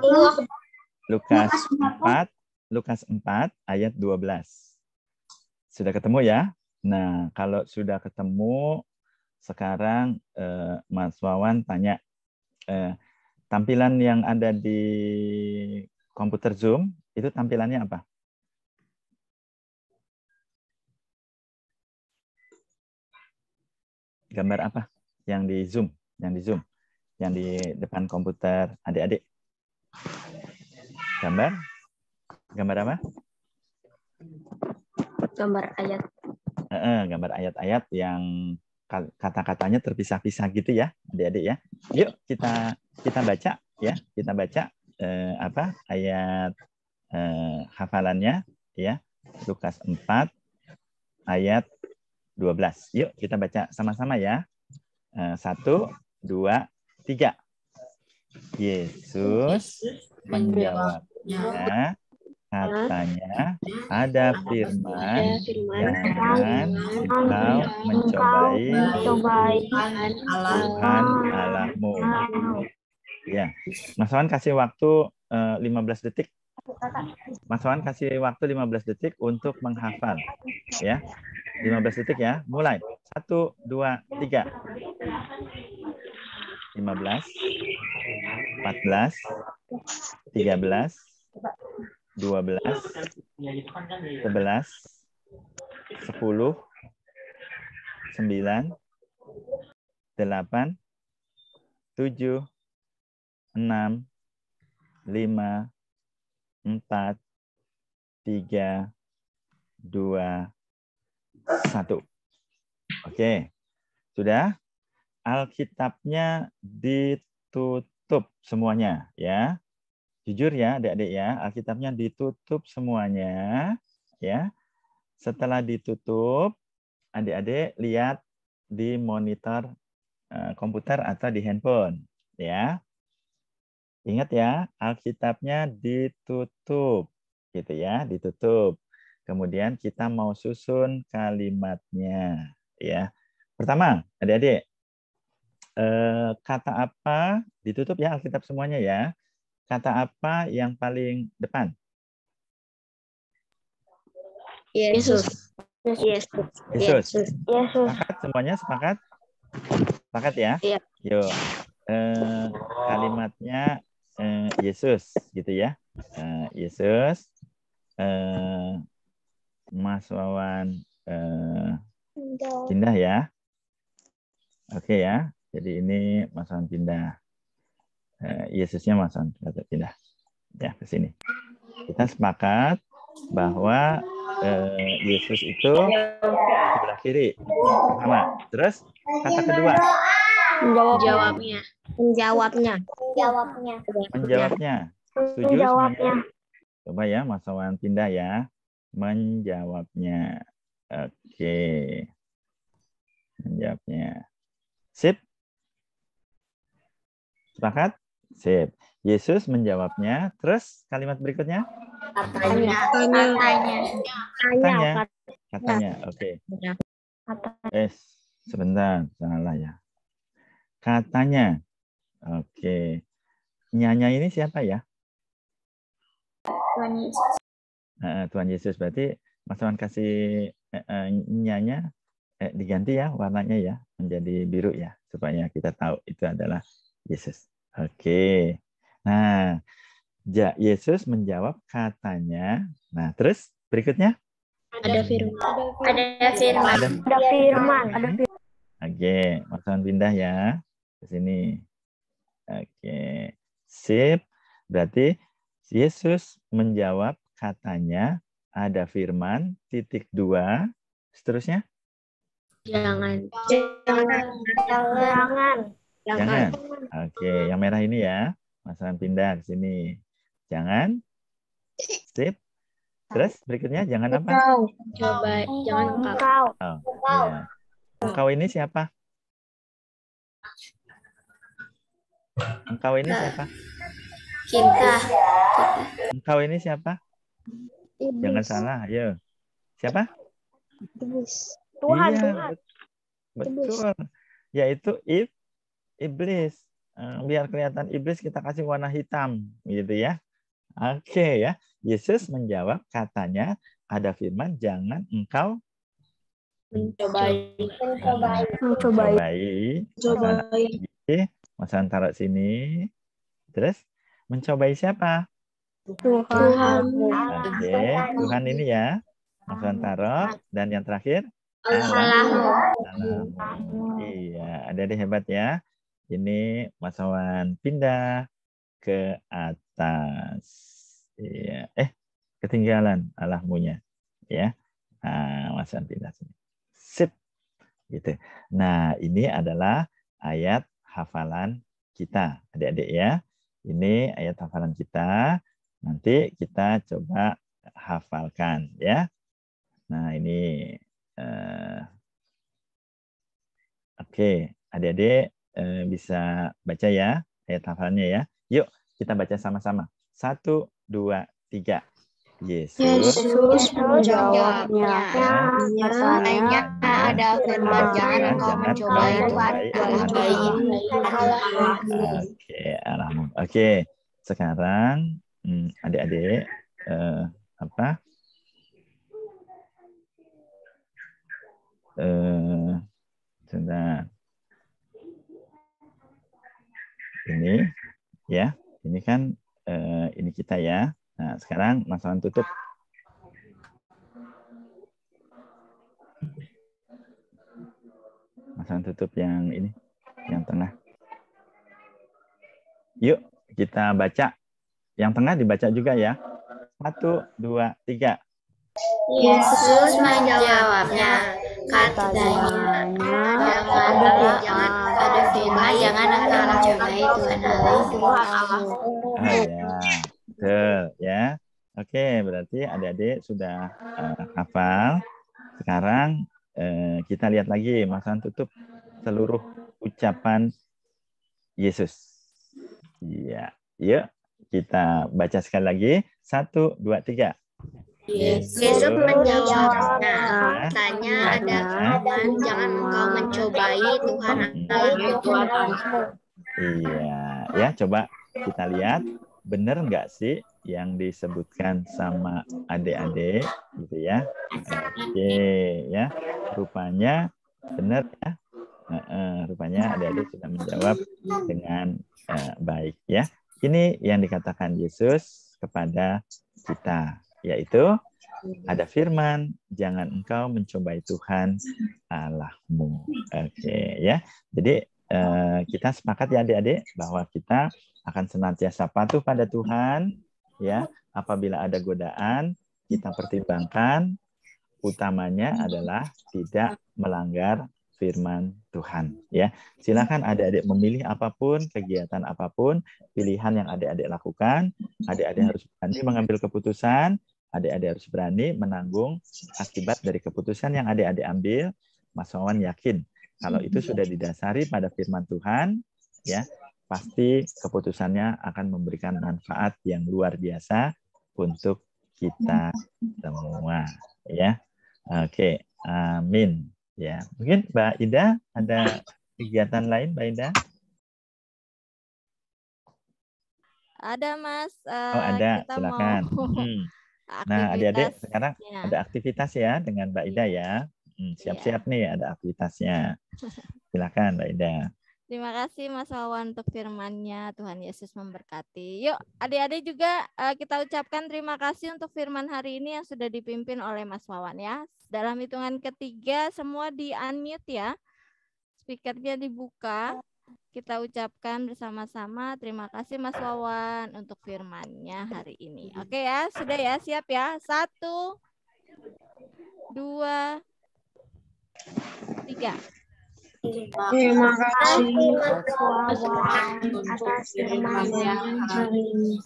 Lukas 4 ayat 12. Sudah ketemu ya? Nah, kalau sudah ketemu, sekarang Mas Wawan tanya, tampilan yang ada di komputer Zoom, itu tampilannya apa? Gambar apa yang di Zoom? Yang di Zoom. yang di depan komputer. Adik-adik. Gambar? Gambar apa? Gambar ayat. Gambar ayat-ayat yang kata-katanya terpisah-pisah gitu ya, adik-adik ya. Yuk kita baca ya, kita baca ayat hafalannya ya. Lukas 4 ayat 12. Yuk kita baca sama-sama ya. 1, 2, 3. Yesus menjawabnya, katanya, ada firman, jangan engkau mencobai Tuhan Allahmu. Ya, Mas Wan kasih waktu 15 detik. Mas Wan kasih waktu 15 detik untuk menghafal. Ya, 15 detik ya. Mulai. 1, 2, 3. 15, 14, 13, 12, 11, 10, 9, 8, 7, 6, 5, 4, 3, 2, 1. Oke, sudah? Alkitabnya ditutup semuanya ya. Jujur ya adik-adik ya, Alkitabnya ditutup semuanya ya. Setelah ditutup, adik-adik lihat di monitor komputer atau di handphone ya. Ingat ya, Alkitabnya ditutup gitu ya, ditutup. Kemudian kita mau susun kalimatnya ya. Pertama, adik-adik, kata apa ditutup ya Alkitab semuanya ya. Kata apa yang paling depan? Yesus. Yesus. Sepakat semuanya, sepakat? Sepakat ya? Iya. Yuk. Kalimatnya Yesus gitu ya. Yesus. Mas Wawan pindah ya. Oke ya. Jadi ini Mas Wawan pindah. Yesusnya Mas Wawan pindah. Ya, ke sini. Kita sepakat bahwa Yesus itu sebelah kiri. Sama. Terus kata kedua. Menjawabnya. Setuju semuanya? Coba ya Mas Wawan pindah ya. Menjawabnya. Oke. Menjawabnya. Sip. Sepakat? Sip. Yesus menjawabnya. Terus kalimat berikutnya? Katanya. Oke. Sebentar. Salah ya. Katanya. Oke. Nyanya ini siapa ya? Tuhan Yesus. Berarti Mas Wan kasih nyanya diganti ya warnanya ya. Menjadi biru ya. Supaya kita tahu itu adalah Yesus. Oke. Nah, Yesus menjawab katanya. Nah, terus berikutnya? Ada firman. Oke, Mas Wan pindah ya ke sini. Oke, sip. Berarti Yesus menjawab katanya ada firman, titik 2. Seterusnya? Jangan. Oke, yang merah ini ya. Mas Wan pindah ke sini. Jangan. Sip. Terus berikutnya jangan apa? Jangan engkau. Ya. Engkau ini siapa? Engkau ini siapa? Kita. Engkau ini siapa? Jangan salah, ayo. Siapa? Tuhan. Betul. Yaitu iblis. Biar kelihatan iblis kita kasih warna hitam gitu ya. Oke ya. Yesus menjawab katanya ada firman jangan engkau mencobai. Mas taruh sini. Terus mencobai siapa? Tuhan. Oke, Tuhan ini ya. Mas taruh dan yang terakhir Allahmu. Iya, ada hebat ya. Ini Mas Wawan pindah ke atas. Iya. Ketinggalan alahmunya. Ya. Nah, Mas Wawan pindah sini. Sip. Gitu. Nah, ini adalah ayat hafalan kita, adik-adik ya. Ini ayat hafalan kita. Nanti kita coba hafalkan ya. Nah, ini oke, adik-adik bisa baca ya ayat hafalannya ya. Yuk, kita baca sama-sama. 1, 2, 3. Yesus menjawabnya, katanya ada firman jangan engkau mencobai Tuhan ini. Oke, alhamdulillah. Oke, sekarang adik-adik sebentar. Ini ya, ini kan ini kita ya. Nah, sekarang Mas Wawan tutup. Mas Wawan tutup yang ini, yang tengah. Yuk, kita baca. Yang tengah dibaca juga ya. 1, 2, 3. Yesus menjawabnya, katanya, jangan ada firman, jangan engkau mencobai Tuhan Allah. Betul ya. Oke, berarti adik-adik sudah hafal. Sekarang kita lihat lagi, Mas Wawan tutup seluruh ucapan Yesus. Iya, yuk kita baca sekali lagi. 1, 2, 3. Yesus menjawabnya, katanya ada firman, jangan engkau mencobai Tuhan Allah. Iya, ya coba kita lihat benar nggak sih yang disebutkan sama adik-adik gitu ya. Oke ya, rupanya benar ya. Rupanya adik-adik sudah menjawab dengan baik ya. Ini yang dikatakan Yesus kepada kita, yaitu ada firman, jangan engkau mencobai Tuhan Allahmu. Oke ya. Jadi kita sepakat ya adik-adik bahwa kita akan senantiasa patuh pada Tuhan ya. Apabila ada godaan, kita pertimbangkan, utamanya adalah tidak melanggar firman Tuhan ya. Silakan adik-adik memilih apapun, kegiatan apapun, pilihan yang adik-adik lakukan. Adik-adik harus berani mengambil keputusan, adik-adik harus berani menanggung akibat dari keputusan yang adik-adik ambil. Mas Wawan yakin kalau itu sudah didasari pada firman Tuhan ya, pasti keputusannya akan memberikan manfaat yang luar biasa untuk kita semua ya. Oke, amin. Ya, mungkin Mbak Ida ada kegiatan lain, Mbak Ida? Ada, Mas. Ada, kita silakan. Nah, adik-adik sekarang ada aktivitas ya dengan Mbak Ida ya. Siap-siap nih ada aktivitasnya. Silakan Mbak Ida. Terima kasih Mas Wawan untuk firman-Nya. Tuhan Yesus memberkati. Yuk, adik-adik juga kita ucapkan terima kasih untuk firman hari ini yang sudah dipimpin oleh Mas Wawan ya. Dalam hitungan ketiga semua di-unmute ya. Speakernya dibuka. Kita ucapkan bersama-sama terima kasih Mas Wawan untuk firman-Nya hari ini. Oke ya, sudah ya, siap ya. 1, 2, 3. Terima kasih Mas Wawan atas firman-Nya hari ini.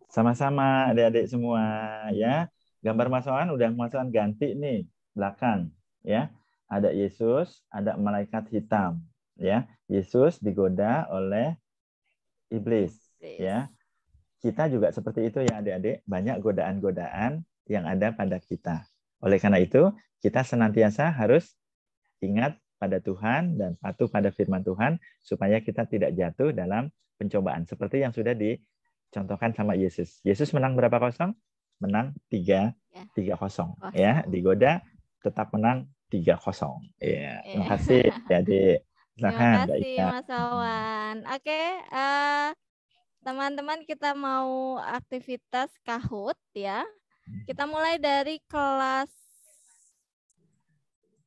Sama-sama adik-adik semua ya. Gambar Mas Wawan udah Mas Wawan ganti nih belakang ya. Ada Yesus, ada malaikat hitam ya. Yesus digoda oleh iblis ya. Kita juga seperti itu ya adik-adik, banyak godaan-godaan yang ada pada kita. Oleh karena itu, kita senantiasa harus ingat pada Tuhan dan patuh pada firman Tuhan supaya kita tidak jatuh dalam pencobaan seperti yang sudah dicontohkan sama Yesus. Yesus menang berapa kosong? Menang 3-0 ya. Digoda tetap menang 3-0. Ya, terima kasih adik. Terima kasih Mas Wawan. Oke, teman-teman kita mau aktivitas Kahoot ya. Kita mulai dari kelas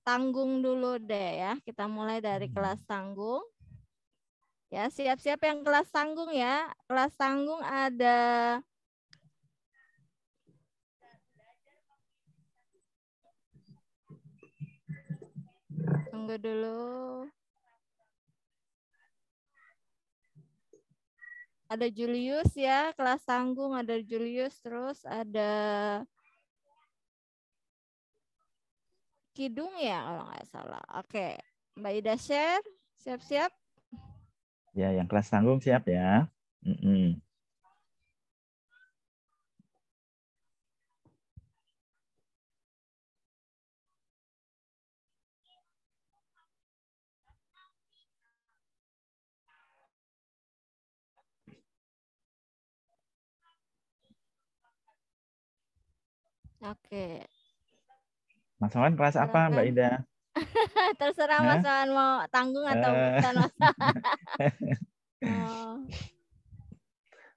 tanggung dulu deh ya. Kita mulai dari kelas tanggung. Ya, siap-siap yang kelas tanggung ya. Kelas tanggung ada tunggu dulu. Ada Julius ya, kelas tanggung ada Julius, terus ada Kidung ya kalau nggak salah. Oke, Mbak Ida share, siap-siap. Ya, yang kelas tanggung siap ya. Oke. Mas Wawan kelas apa Mbak Ida? Terserah Mas Wawan mau tanggung atau bukan Mas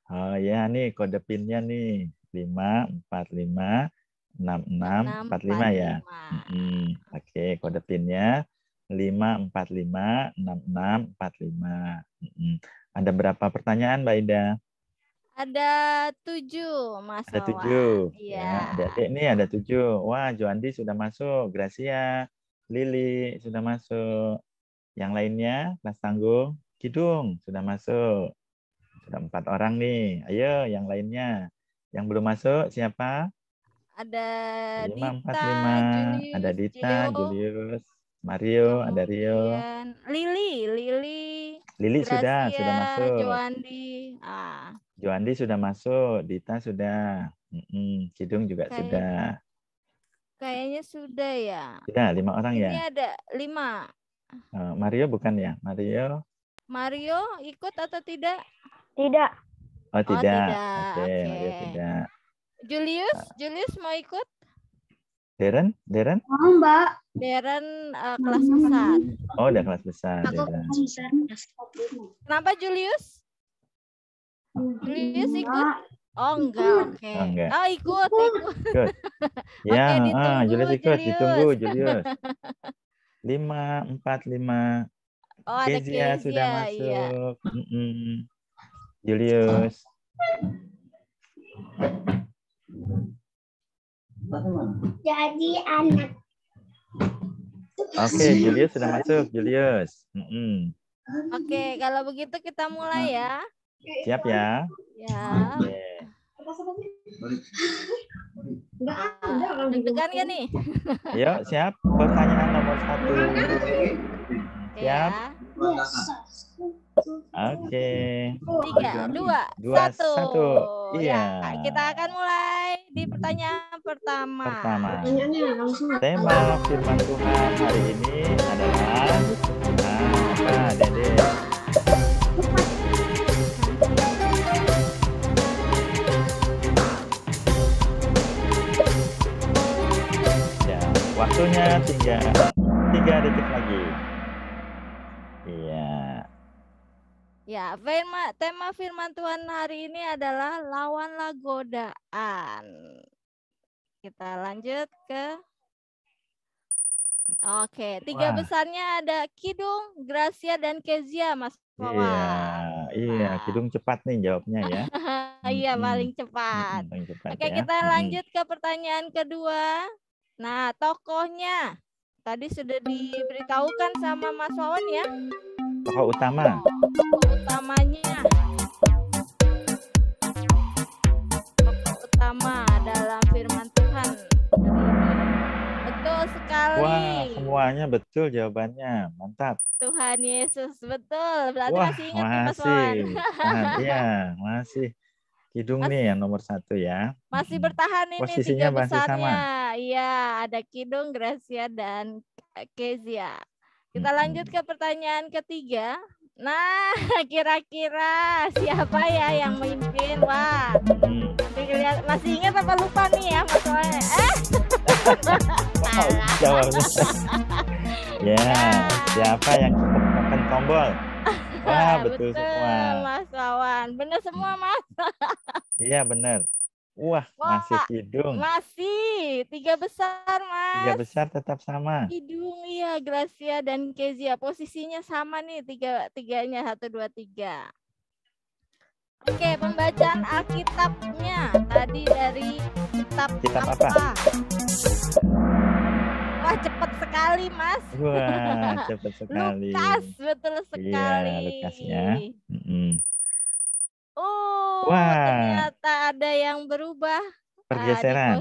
Oh ya, nih kode pinnya nih 545 6645 ya. Oke, kode pinnya 545 6645. Ada berapa pertanyaan Mbak Ida? Ada 7 Mas Ada Wawan. 7. Iya. Ya, adik-adik ini ada 7. Wah, Joandi sudah masuk, Gracia, Lili sudah masuk. Yang lainnya kelas tanggung, Kidung sudah masuk. Sudah 4 orang nih. Ayo yang lainnya. Yang belum masuk siapa? Ada 545. Julius, Ada Dita, Julius, Mario, ada Rio. Lili Gracia, sudah masuk. Joandi. Joandi sudah masuk, Dita sudah. Kidung juga sudah. Kayaknya sudah ya. Sudah 5 orang ya. Ini ada 5. Mario bukan ya? Mario ikut atau tidak? Tidak. Oh, tidak. Oke, Oke. Mario tidak. Julius mau ikut? Darren? Mau, Mbak. Darren kelas besar. Oh, udah kelas besar. Aku kelas besar. Kenapa Julius? Julius ikut? Oh, enggak. Oke. Oh, enggak. Oh, ikut. Ya, Oke, Julius ikut. Ditunggu, Julius. 545. Oh, ada Kezia sudah masuk. Iya. Julius. Jadi anak. Oke, Julius sudah masuk. Julius. Oke, kalau begitu kita mulai ya. Siap ya? Ya. Oke. Deg-degan ya nih? Ayo, siap. Pertanyaan nomor 1. Siap? Oke. 3, 2, 1. Iya. Ya, kita akan mulai di pertanyaan pertama. Tema firman Tuhan hari ini adalah apa, Dede? Ya, waktunya tinggal 3 detik lagi. Iya. Ya, tema firman Tuhan hari ini adalah lawanlah godaan. Kita lanjut ke Oke, 3 besarnya ada Kidung, Gracia, dan Kezia, Mas Wawan. Iya, Kidung cepat nih jawabnya ya. Iya, paling cepat. Oke, ya. kita lanjut ke pertanyaan kedua. Nah, tokohnya tadi sudah diberitahukan sama Mas Wawan ya. Tokoh utama. Tokoh utamanya. Tokoh utama dalam firman Tuhan hari ini. Betul sekali. Wah, semuanya betul jawabannya. Mantap. Tuhan Yesus, betul. Berarti Wah, masih ingat nih Mas Wawan. Iya, masih. Kidung nih yang nomor 1 ya. Masih bertahan ini posisinya 3 masih besarnya. sama. Iya, ada Kidung, Gracia, dan Kezia. Kita lanjut ke pertanyaan ketiga. Nah, kira-kira siapa ya yang memimpin? Wah, masih ingat apa lupa nih ya Mas Wawan? Jawabnya. Ya, siapa yang menekan tombol? Wah, betul semua. Mas Wawan. Benar semua, Mas. Iya, benar. Wah, masih Kidung. Masih 3 besar, Mas. 3 besar tetap sama. Kidung, iya, Gracia dan Kezia posisinya sama nih, tiganya 1, 2, 3. Oke, pembacaan Alkitabnya tadi dari kitab apa? Wah, cepat sekali, Mas. Wah, cepat sekali. Lukas, betul sekali. Iya, Lukas ya. Wah. Ternyata ada yang berubah. Pergeseran.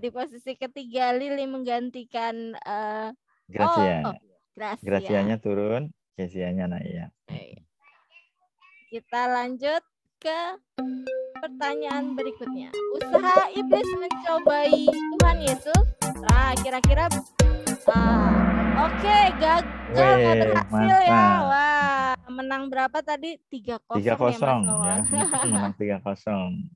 Di posisi ketiga Lili menggantikan Gracia. Gracia. Gracianya turun, Kezianya naik ya. Kita lanjut ke pertanyaan berikutnya. Usaha iblis mencobai Tuhan Yesus. Nah, kira-kira oke, gagal, nggak berhasil ya. Wah, menang berapa tadi? 3-0 ya, Mas Wawan. Menang 3-0.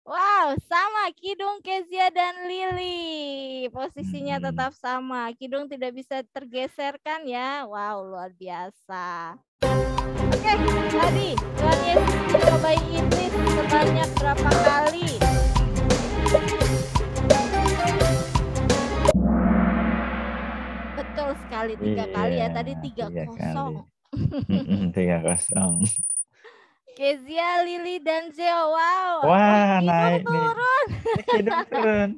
Wow, sama Kidung, Kezia, dan Lili. Posisinya tetap sama. Kidung tidak bisa tergeserkan ya. Wow, luar biasa. Oke, tadi Tuhan Yesus mencobai iblis sebanyak berapa kali? Betul sekali, 3 kali ya. Tadi 3-0. 3-0. Kezia, Lili, dan Zeo. Wow. Wah, Kidung naik turun. Kidung turun.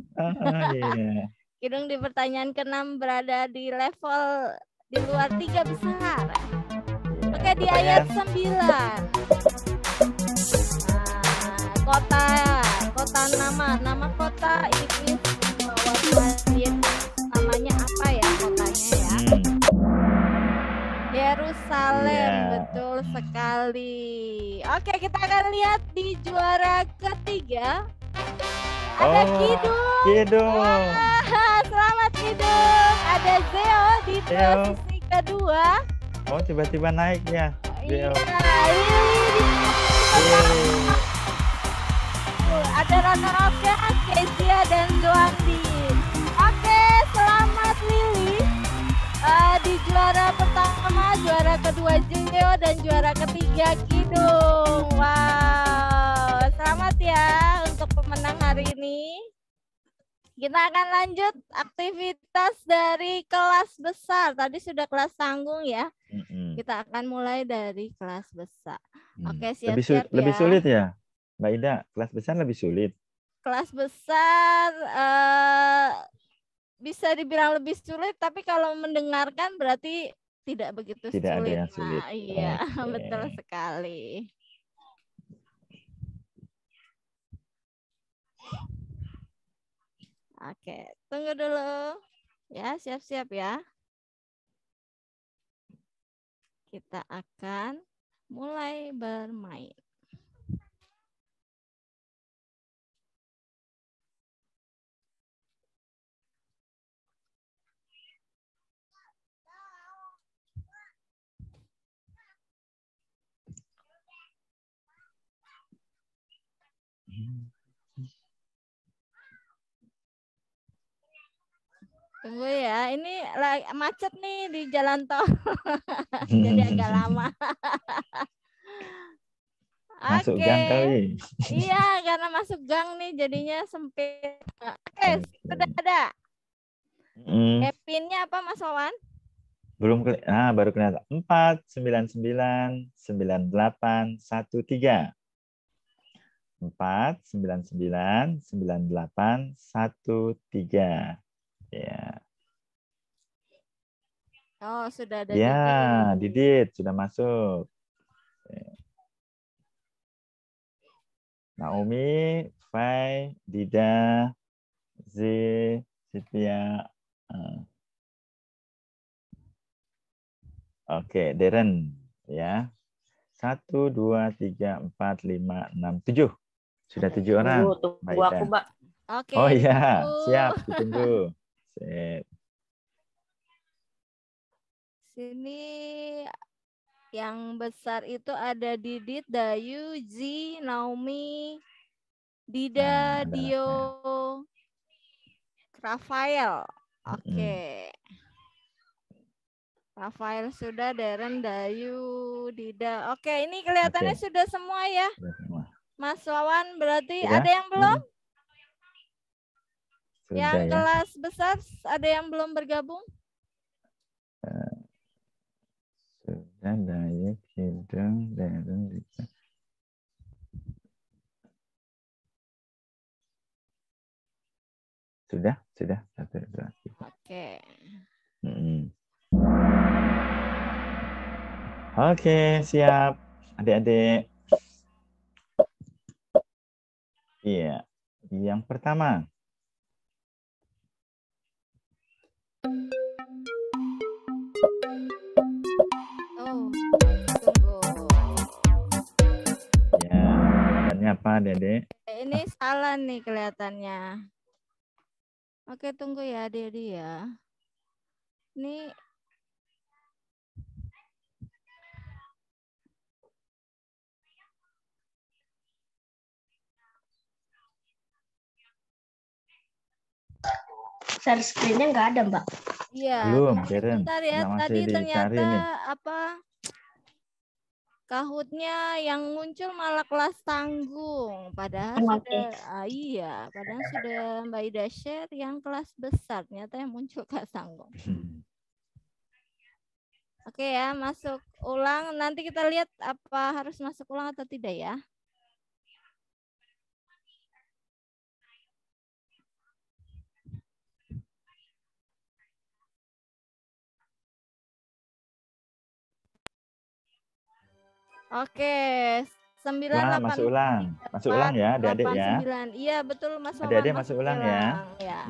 Iya. Kidung di pertanyaan ke-6 berada di level di luar 3 besar. Oke, di ayat 9. Nama kota iblis namanya apa ya kotanya ya? Yerusalem, betul sekali. Oke, kita akan lihat di juara ketiga. Ada Kidung. Wah, selamat Kidung. Ada Zeo di posisi kedua. Oh, tiba-tiba naik ya. Iya, ada Rana-Rana, Kezia, dan Joandi. Oke, selamat Lili. Di juara pertama, juara kedua Zeo, dan juara ketiga Kidung. Wow, selamat ya untuk pemenang hari ini. Kita akan lanjut aktivitas dari kelas besar. Tadi sudah kelas tanggung ya. Kita akan mulai dari kelas besar. Oke, siap-siap ya. Lebih sulit ya, Mbak Ida? Kelas besar lebih sulit. Kelas besar bisa dibilang lebih sulit, tapi kalau mendengarkan berarti tidak begitu sulit. Tidak ada yang sulit. Nah, iya, betul sekali. Oke, tunggu dulu. Ya, siap-siap ya. Kita akan mulai bermain. Tunggu ya, ini macet nih di jalan tol. Jadi agak lama. Masuk gang kali. Iya, karena masuk gang nih jadinya sempit. Oke, sudah ada. PIN-nya apa Mas Wawan? Belum baru kelihatan. 499 98 13. 499 98 13. Ya. Oh, sudah ada. Ya, Didit sudah masuk. Naomi, Fai, Dida, Z, Sipia. Oke, Deren ya. 1 2 3 4 5 6 7. Sudah 7 orang. Tunggu aku, Mbak. Oke. Oh iya, siap, ditunggu. Sini yang besar itu ada Didit, Dayu, Z, Naomi, Dida, Dio, Rafael. Oke. Rafael sudah, Deren, Dayu, Dida. Oke, ini kelihatannya sudah semua ya. Mas Wawan berarti Sudah? ada yang belum? Sudah Yang ya. kelas besar ada yang belum bergabung? Sudah, Dayak, Hidung, Darun, Rika. Sudah. 1, 2, 3. Oke. Oke, siap. Adik-adik. Iya. Yang pertama. Oh, tunggu. Ya, jawabannya apa, Dede? Ini salah nih kelihatannya. Oke, tunggu ya, Dedi ya. Ini share screen-nya nggak ada, Mbak. iya. Belum, Karen. Bentar ya, Masih tadi dicari ternyata nih. apa? Kahutnya yang muncul malah kelas tanggung, padahal sudah iya, padahal sudah Mbak Ida share yang kelas besar, ternyata yang muncul kelas tanggung. Oke ya, masuk ulang. Nanti kita lihat apa harus masuk ulang atau tidak ya. Oke, 9, Wah, 8, masuk ulang. Masuk ulang ya, adik-adik ya. 9. Iya, betul Mas Wawan. Adik-adik masuk ulang ya. Ya.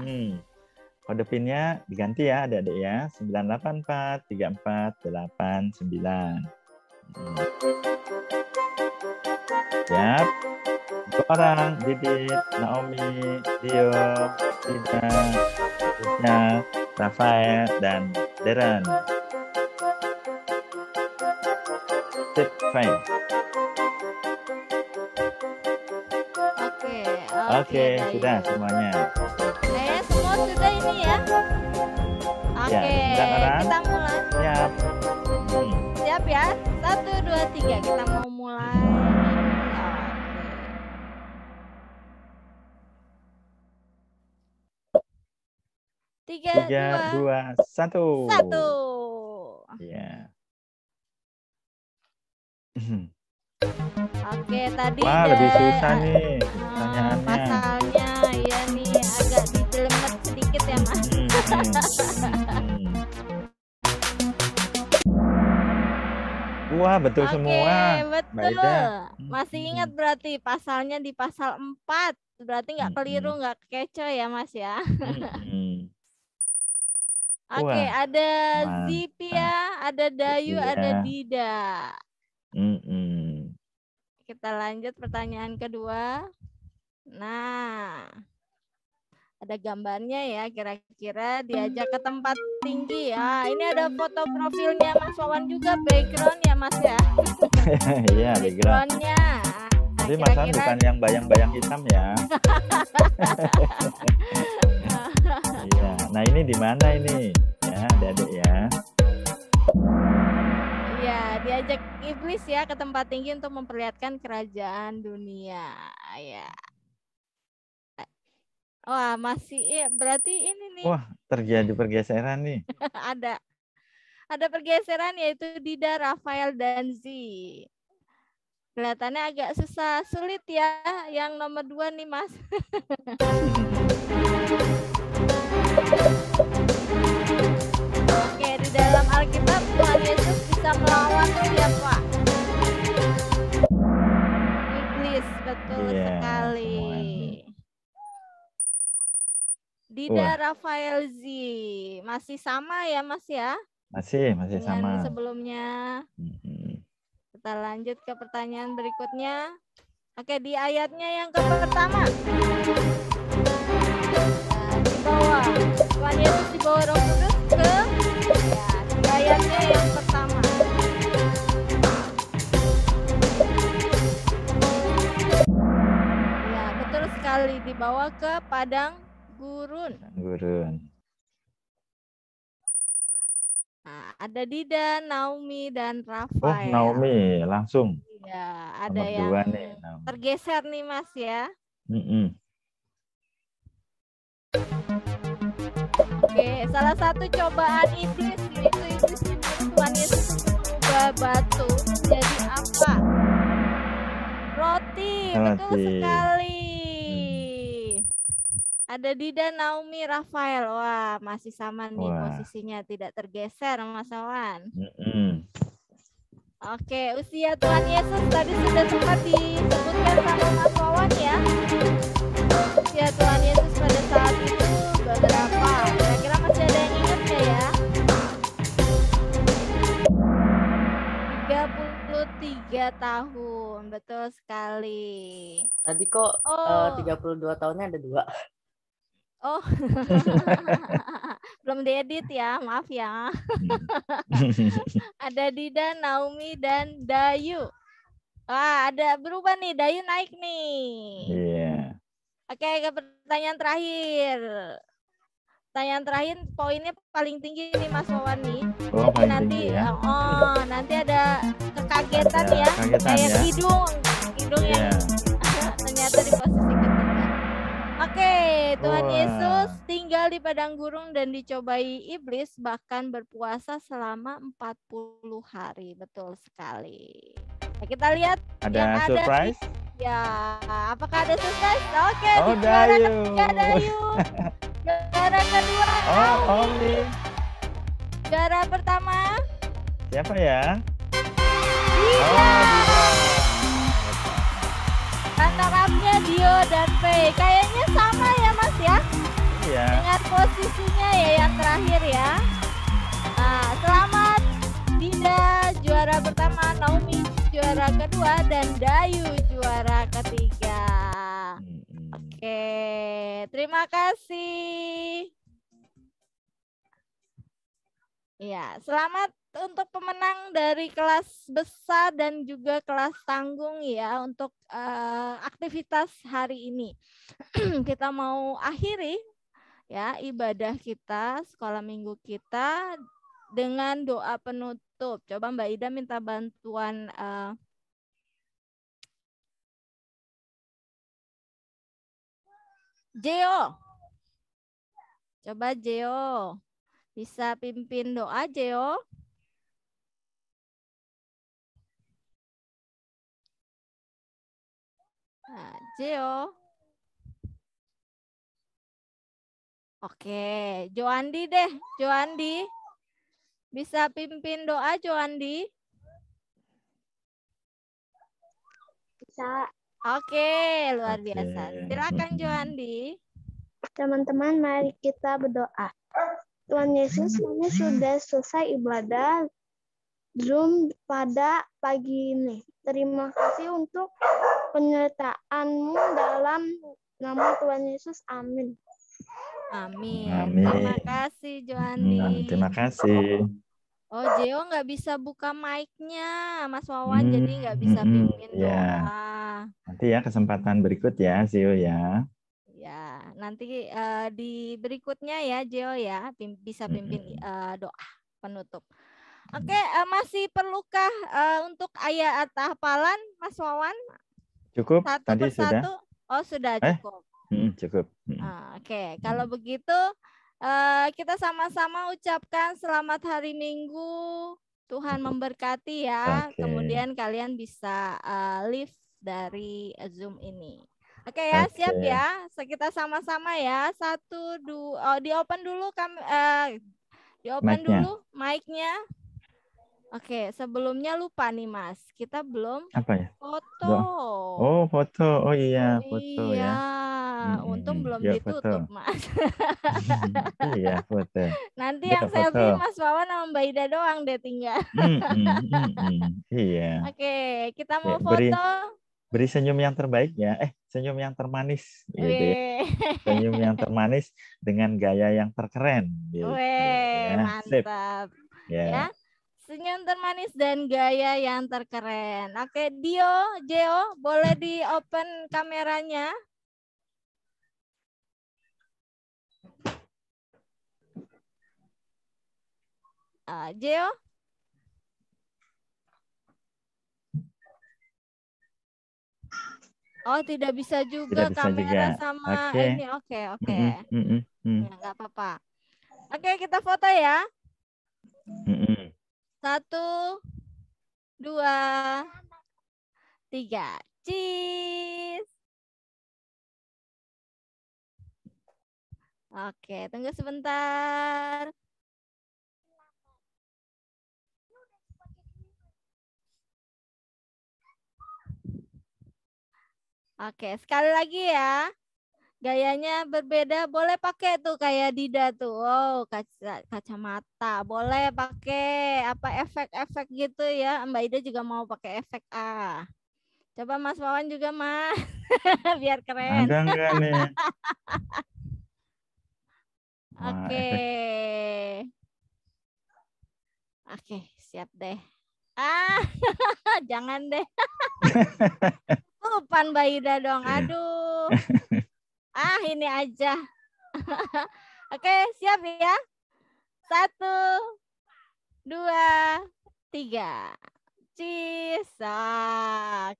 Kode PIN-nya diganti ya, adik-adik ya. 984 34 89. Siap. 2 orang, Didit, Naomi, Dio, Ida, Rizna, Rafael, dan Deren. Sip, fine. Oke, sudah semuanya. Semua sudah ini ya. Oke, ya, kita mulai. Siap. Siap ya. 1, 2, 3 kita mau mulai. Oke. 3, 2, 1. Ya. Oke, tadi wah, lebih susah nih pertanyaannya. Pasalnya ya nih agak dijelemet sedikit ya, Mas. Wah, betul semua. Betul. Masih ingat berarti pasalnya di pasal 4. Berarti nggak keliru, nggak kecoh ya, Mas ya. Oke, ada Zipia, ada Dayu, ada Dida. Kita lanjut pertanyaan kedua. Nah, ada gambarnya ya, kira-kira diajak ke tempat tinggi ya. Ini ada foto profilnya Mas Wawan juga, background ya Mas ya. Iya, backgroundnya. Tapi Mas Wawan bukan yang bayang-bayang hitam ya. Iya. Nah, ini di mana ini? Ya, adik-adik ya. Iya, diajak iblis ya ke tempat tinggi untuk memperlihatkan kerajaan dunia. Ya. Wah, masih ya, berarti ini nih. Wah, terjadi pergeseran nih. Ada pergeseran yaitu Dida, Rafael, dan Z. Kelihatannya agak sulit ya yang nomor 2 nih, Mas. Oke, di dalam Alkitab Tuhan Yesus bisa melawan siapa? Iblis, betul sekali. Dida, Rafael, Z. Masih sama ya, Mas ya? Masih sama. Sebelumnya. Kita lanjut ke pertanyaan berikutnya. Oke, di ayatnya yang pertama. Di bawah. Tuhan Yesus di bawah Roh Kudus ke di ayatnya yang pertama. Ya, betul sekali, dibawa ke padang gurun. Nah, ada Dida, Naomi, dan Rafael. Oh, Naomi langsung. Ya, ada Nomor yang 2 nih. tergeser nih Mas ya. Oke, salah satu cobaan iblis yaitu iblis menyuruh Tuhan Yesus mengubah batu jadi apa? Roti, betul sekali. Ada Dida, Naomi, Rafael. Wah, masih sama nih posisinya, tidak tergeser Mas Wawan. Oke, usia Tuhan Yesus tadi sudah sempat disebutkan sama Mas Wawan ya. Usia Tuhan Yesus pada saat itu berapa? Kira-kira masih ada yang ingat nggak ya? 33 tahun, betul sekali. Tadi kok 32 tahunnya ada 2. Oh, belum diedit ya, maaf ya. Ada Dida, Naomi, dan Dayu. Wah, ada berubah nih, Dayu naik nih. Iya. Oke, ke pertanyaan terakhir. Pertanyaan terakhir poinnya paling tinggi nih Mas Wawan nih. Oh, jadi nanti ya? Nanti ada kekagetan ya. Kayak ya? hidung yang ternyata di posisi ketiga. Oke, Tuhan Yesus tinggal di padang gurun dan dicobai iblis, bahkan berpuasa selama 40 hari. Betul sekali. Nah, kita lihat ada yang surprise. Ya, apakah ada surprise? Oke, oh, di juara Dayu. ketiga Dayu. Juara kedua Omni. Juara pertama siapa ya? Dida. Runner-up-nya Dio dan Faye. Kayaknya sama ya Mas ya? Iya. Dengan posisinya ya yang terakhir ya. Nah, selamat Dida juara pertama, Naomi juara kedua, dan Dayu juara ketiga. Oke, terima kasih. Ya, selamat untuk pemenang dari kelas besar dan juga kelas tanggung ya untuk aktivitas hari ini. Kita mau akhiri ya ibadah kita, sekolah minggu kita dengan doa penutup. Coba Mbak Ida minta bantuan Jeo. Coba Jeo. Bisa pimpin doa, Jeo? Nah, Jeo. Oke, Joandi deh. Joandi. Bisa pimpin doa, Joandi? Bisa. Oke, luar biasa. Silakan, Joandi. Teman-teman, mari kita berdoa. Tuhan Yesus, kami sudah selesai ibadah Zoom pada pagi ini. Terima kasih untuk penyertaan-Mu dalam nama Tuhan Yesus. Amin. Amin. Amin. Terima kasih, Joandi. Terima kasih. Oh, Jeo nggak bisa buka mic-nya, Mas Wawan, jadi nggak bisa pimpin doa. Ya. Nanti ya kesempatan berikut ya, Zio ya. Ya, nanti di berikutnya ya, Jeo ya, bisa pimpin doa penutup. Oke, masih perlukah untuk ayat hafalan, Mas Wawan? Cukup, satu tadi persatu? sudah. Oh, sudah cukup. Cukup. Oke, kalau begitu kita sama-sama ucapkan selamat hari Minggu. Tuhan memberkati ya. Kemudian kalian bisa live dari Zoom ini. Oke ya, siap ya. Kita sama-sama ya. 1, 2. Oh, di open dulu dulu mic-nya. Oke, sebelumnya lupa nih Mas. Kita belum foto. Oh, foto. Oh iya, foto ya. Untung belum ya, ditutup, foto. Mas. Iya, foto. Nanti yang selfie Mas Wawan sama Mbak Ida doang deh tinggal. Iya. Oke, kita mau foto. Beri senyum yang terbaik ya. Senyum yang termanis. Gitu ya. Senyum yang termanis dengan gaya yang terkeren. Gitu. Ya. Mantap. Ya. Senyum termanis dan gaya yang terkeren. Oke, Jeo, boleh di open kameranya? Jeo? Oh, tidak bisa juga Tidak bisa kamera juga. sama Oke. ini. Oke, oke. Mm-mm. Ya, nggak apa-apa. Oke, kita foto ya. Mm-mm. 1, 2, 3. Cheese. Oke, tunggu sebentar. Oke, sekali lagi ya. Gayanya berbeda, boleh pakai tuh kayak Dida tuh. Oh, kacamata. Boleh pakai apa efek-efek gitu ya. Mbak Ida juga mau pakai efek A. Coba Mas Wawan juga, Mas. Biar keren. Ada enggak nih? Oke. Oke, siap deh. Jangan deh. Lupan Mbak Ida dong. Aduh. Ini aja. Oke, siap ya. 1, 2, 3. Cheese.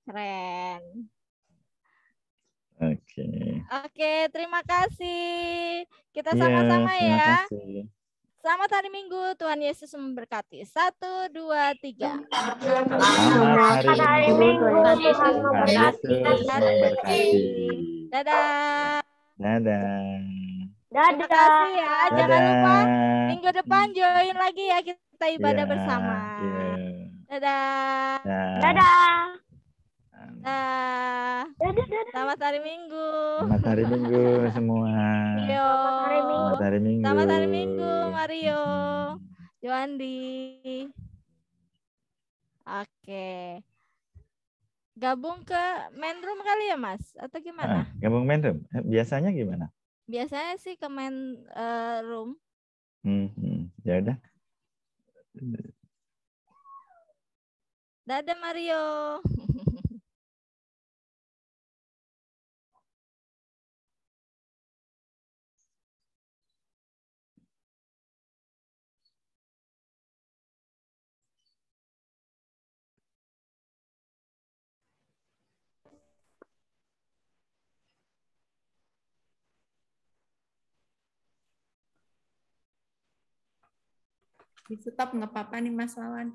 Keren. Oke, terima kasih. Kita sama-sama Terima ya. kasih. Selamat hari Minggu. Tuhan Yesus memberkati. 1, 2, 3. Selamat hari Minggu. Tuhan Yesus memberkati. Dadah. Dadah. Terima kasih ya. Dadah. Jangan lupa minggu depan join lagi ya, kita ibadah bersama. Dadah. Dadah. Selamat hari Minggu. Selamat hari Minggu semua. Selamat hari Minggu. Selamat hari Minggu, Mario. Joandi. Oke. Gabung ke main room kali ya, Mas? Atau gimana? Gabung main room. Biasanya gimana? Biasanya sih ke main room. Ya udah. Dadah Mario. Di stop nggak apa-apa nih Mas Wawan.